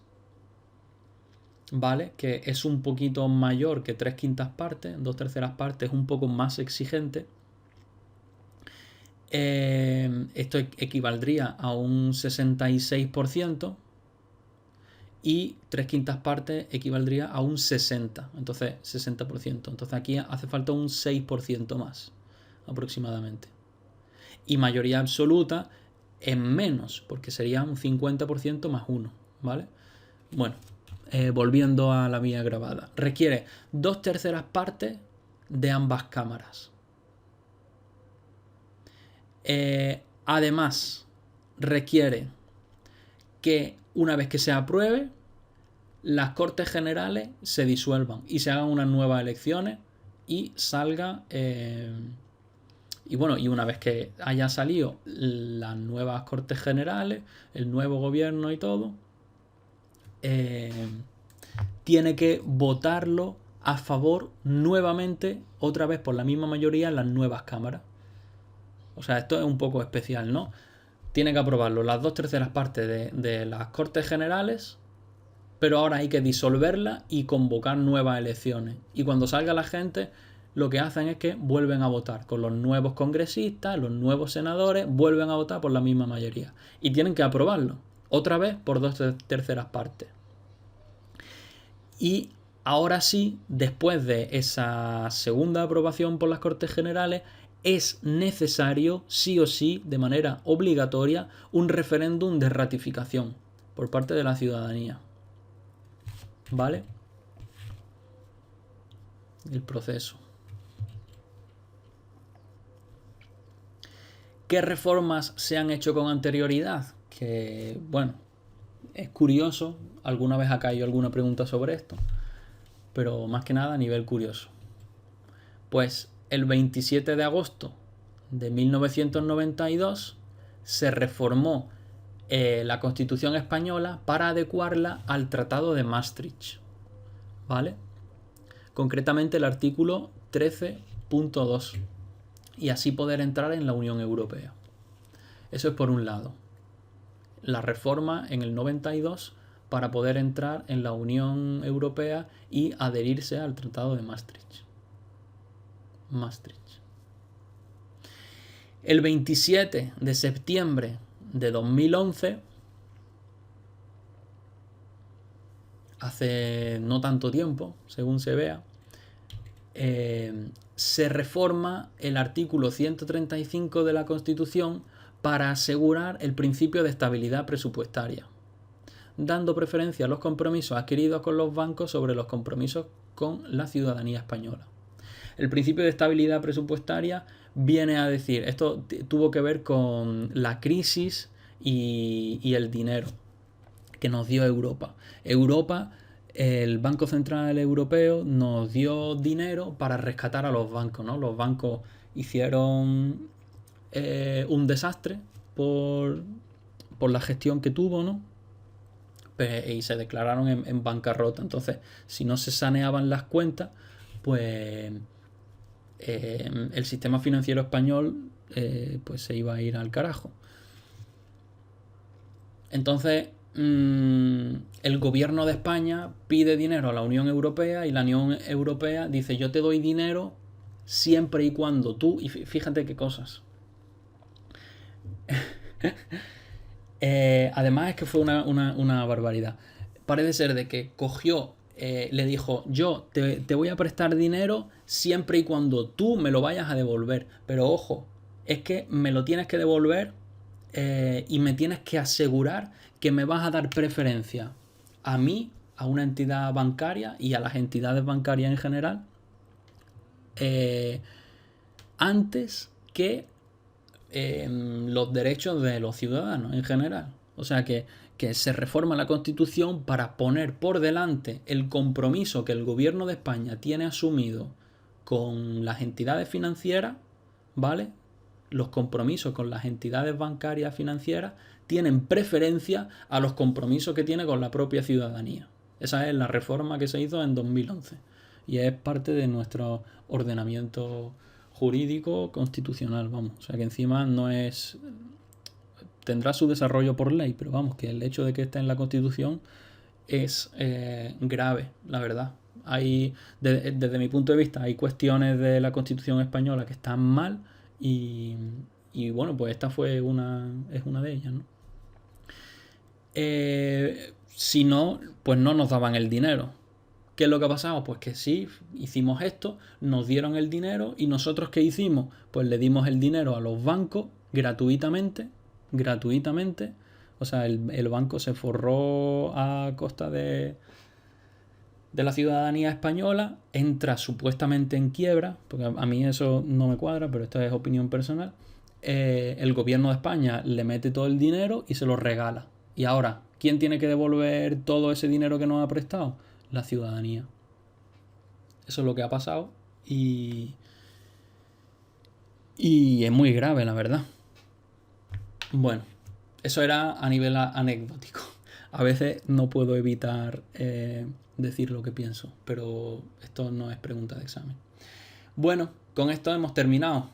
¿vale? Que es un poquito mayor que 3/5 partes, 2/3 partes, es un poco más exigente. Esto equivaldría a un 66% y 3/5 partes equivaldría a un 60%. Entonces, 60%. Entonces aquí hace falta un 6% más, aproximadamente. Y mayoría absoluta en menos, porque sería un 50% más 1, ¿vale? Bueno, volviendo a la vía grabada. Requiere 2/3 partes de ambas cámaras. Además, requiere que una vez que se apruebe, las Cortes Generales se disuelvan y se hagan unas nuevas elecciones y salga... y bueno, y una vez que haya salido las nuevas Cortes Generales, el nuevo gobierno y todo, tiene que votarlo a favor nuevamente, otra vez por la misma mayoría, en las nuevas cámaras. O sea, esto es un poco especial, ¿no? Tiene que aprobarlo las 2/3 partes de las Cortes Generales, pero ahora hay que disolverla y convocar nuevas elecciones. Y cuando salga la gente, lo que hacen es que vuelven a votar con los nuevos congresistas, los nuevos senadores, vuelven a votar por la misma mayoría. Y tienen que aprobarlo, otra vez por 2/3 partes. Y ahora sí, después de esa segunda aprobación por las Cortes Generales, es necesario, sí o sí, de manera obligatoria, un referéndum de ratificación por parte de la ciudadanía. ¿Vale? El proceso. ¿Qué reformas se han hecho con anterioridad? Que, bueno, es curioso. Alguna vez ha caído alguna pregunta sobre esto. Pero más que nada a nivel curioso. Pues el 27 de agosto de 1992 se reformó la Constitución española para adecuarla al Tratado de Maastricht. ¿Vale? Concretamente el artículo 13.2. Y así poder entrar en la Unión Europea. Eso es por un lado. La reforma en el 92 para poder entrar en la Unión Europea y adherirse al Tratado de Maastricht. El 27 de septiembre de 2011, hace no tanto tiempo, según se vea, se reforma el artículo 135 de la Constitución para asegurar el principio de estabilidad presupuestaria, dando preferencia a los compromisos adquiridos con los bancos sobre los compromisos con la ciudadanía española. El principio de estabilidad presupuestaria viene a decir, esto tuvo que ver con la crisis y el dinero que nos dio Europa. El Banco Central Europeo nos dio dinero para rescatar a los bancos, ¿no? Los bancos hicieron un desastre por la gestión que tuvo, ¿no? Y se declararon en bancarrota. Entonces, si no se saneaban las cuentas, pues el sistema financiero español pues se iba a ir al carajo. Entonces, el gobierno de España pide dinero a la Unión Europea y la Unión Europea dice, yo te doy dinero siempre y cuando tú... Y fíjate qué cosas. Además es que fue una barbaridad. Parece ser de que cogió, le dijo, yo te voy a prestar dinero siempre y cuando tú me lo vayas a devolver. Pero ojo, es que me lo tienes que devolver y me tienes que asegurar que me vas a dar preferencia a mí, a una entidad bancaria y a las entidades bancarias en general, antes que los derechos de los ciudadanos en general. O sea que se reforma la Constitución para poner por delante el compromiso que el gobierno de España tiene asumido con las entidades financieras, ¿vale? Los compromisos con las entidades bancarias financieras tienen preferencia a los compromisos que tiene con la propia ciudadanía. Esa es la reforma que se hizo en 2011 y es parte de nuestro ordenamiento jurídico constitucional, vamos. O sea que encima no es... Tendrá su desarrollo por ley, pero vamos, que el hecho de que esté en la Constitución es grave, la verdad. Desde mi punto de vista, hay cuestiones de la Constitución española que están mal y bueno, pues esta es una de ellas, ¿no? Si no, pues no nos daban el dinero. ¿Qué es lo que ha pasado? Pues que sí, hicimos esto, nos dieron el dinero y nosotros ¿qué hicimos? Pues le dimos el dinero a los bancos gratuitamente. O sea, el banco se forró a costa de la ciudadanía española, entra supuestamente en quiebra, porque a mí eso no me cuadra, pero esto es opinión personal. El gobierno de España le mete todo el dinero y se lo regala. Y ahora, ¿quién tiene que devolver todo ese dinero que nos ha prestado? La ciudadanía. Eso es lo que ha pasado y es muy grave, la verdad. Bueno, eso era a nivel anecdótico. A veces no puedo evitar decir lo que pienso, pero esto no es pregunta de examen. Bueno, con esto hemos terminado.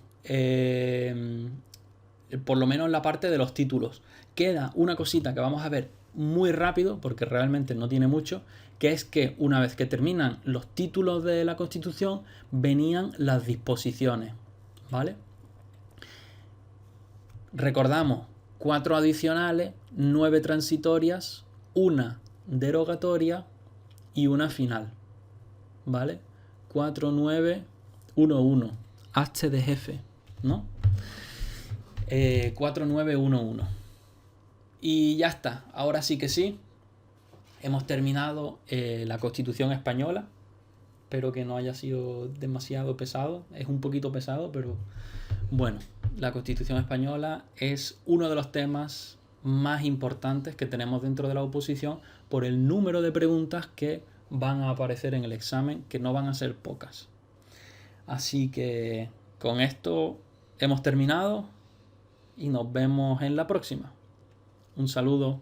Por lo menos la parte de los títulos. Queda una cosita que vamos a ver muy rápido, porque realmente no tiene mucho, que es que una vez que terminan los títulos de la Constitución, venían las disposiciones, ¿vale? Recordamos, 4 adicionales, 9 transitorias, una derogatoria y una final, ¿vale? 4, 9, 1, 1. H de jefe, ¿no? 4, 9, 1, 1. Y ya está, ahora sí que sí. Hemos terminado la Constitución española. Espero que no haya sido demasiado pesado. Es un poquito pesado, pero bueno, la Constitución española es uno de los temas más importantes que tenemos dentro de la oposición por el número de preguntas que van a aparecer en el examen, que no van a ser pocas. Así que con esto hemos terminado y nos vemos en la próxima. Un saludo.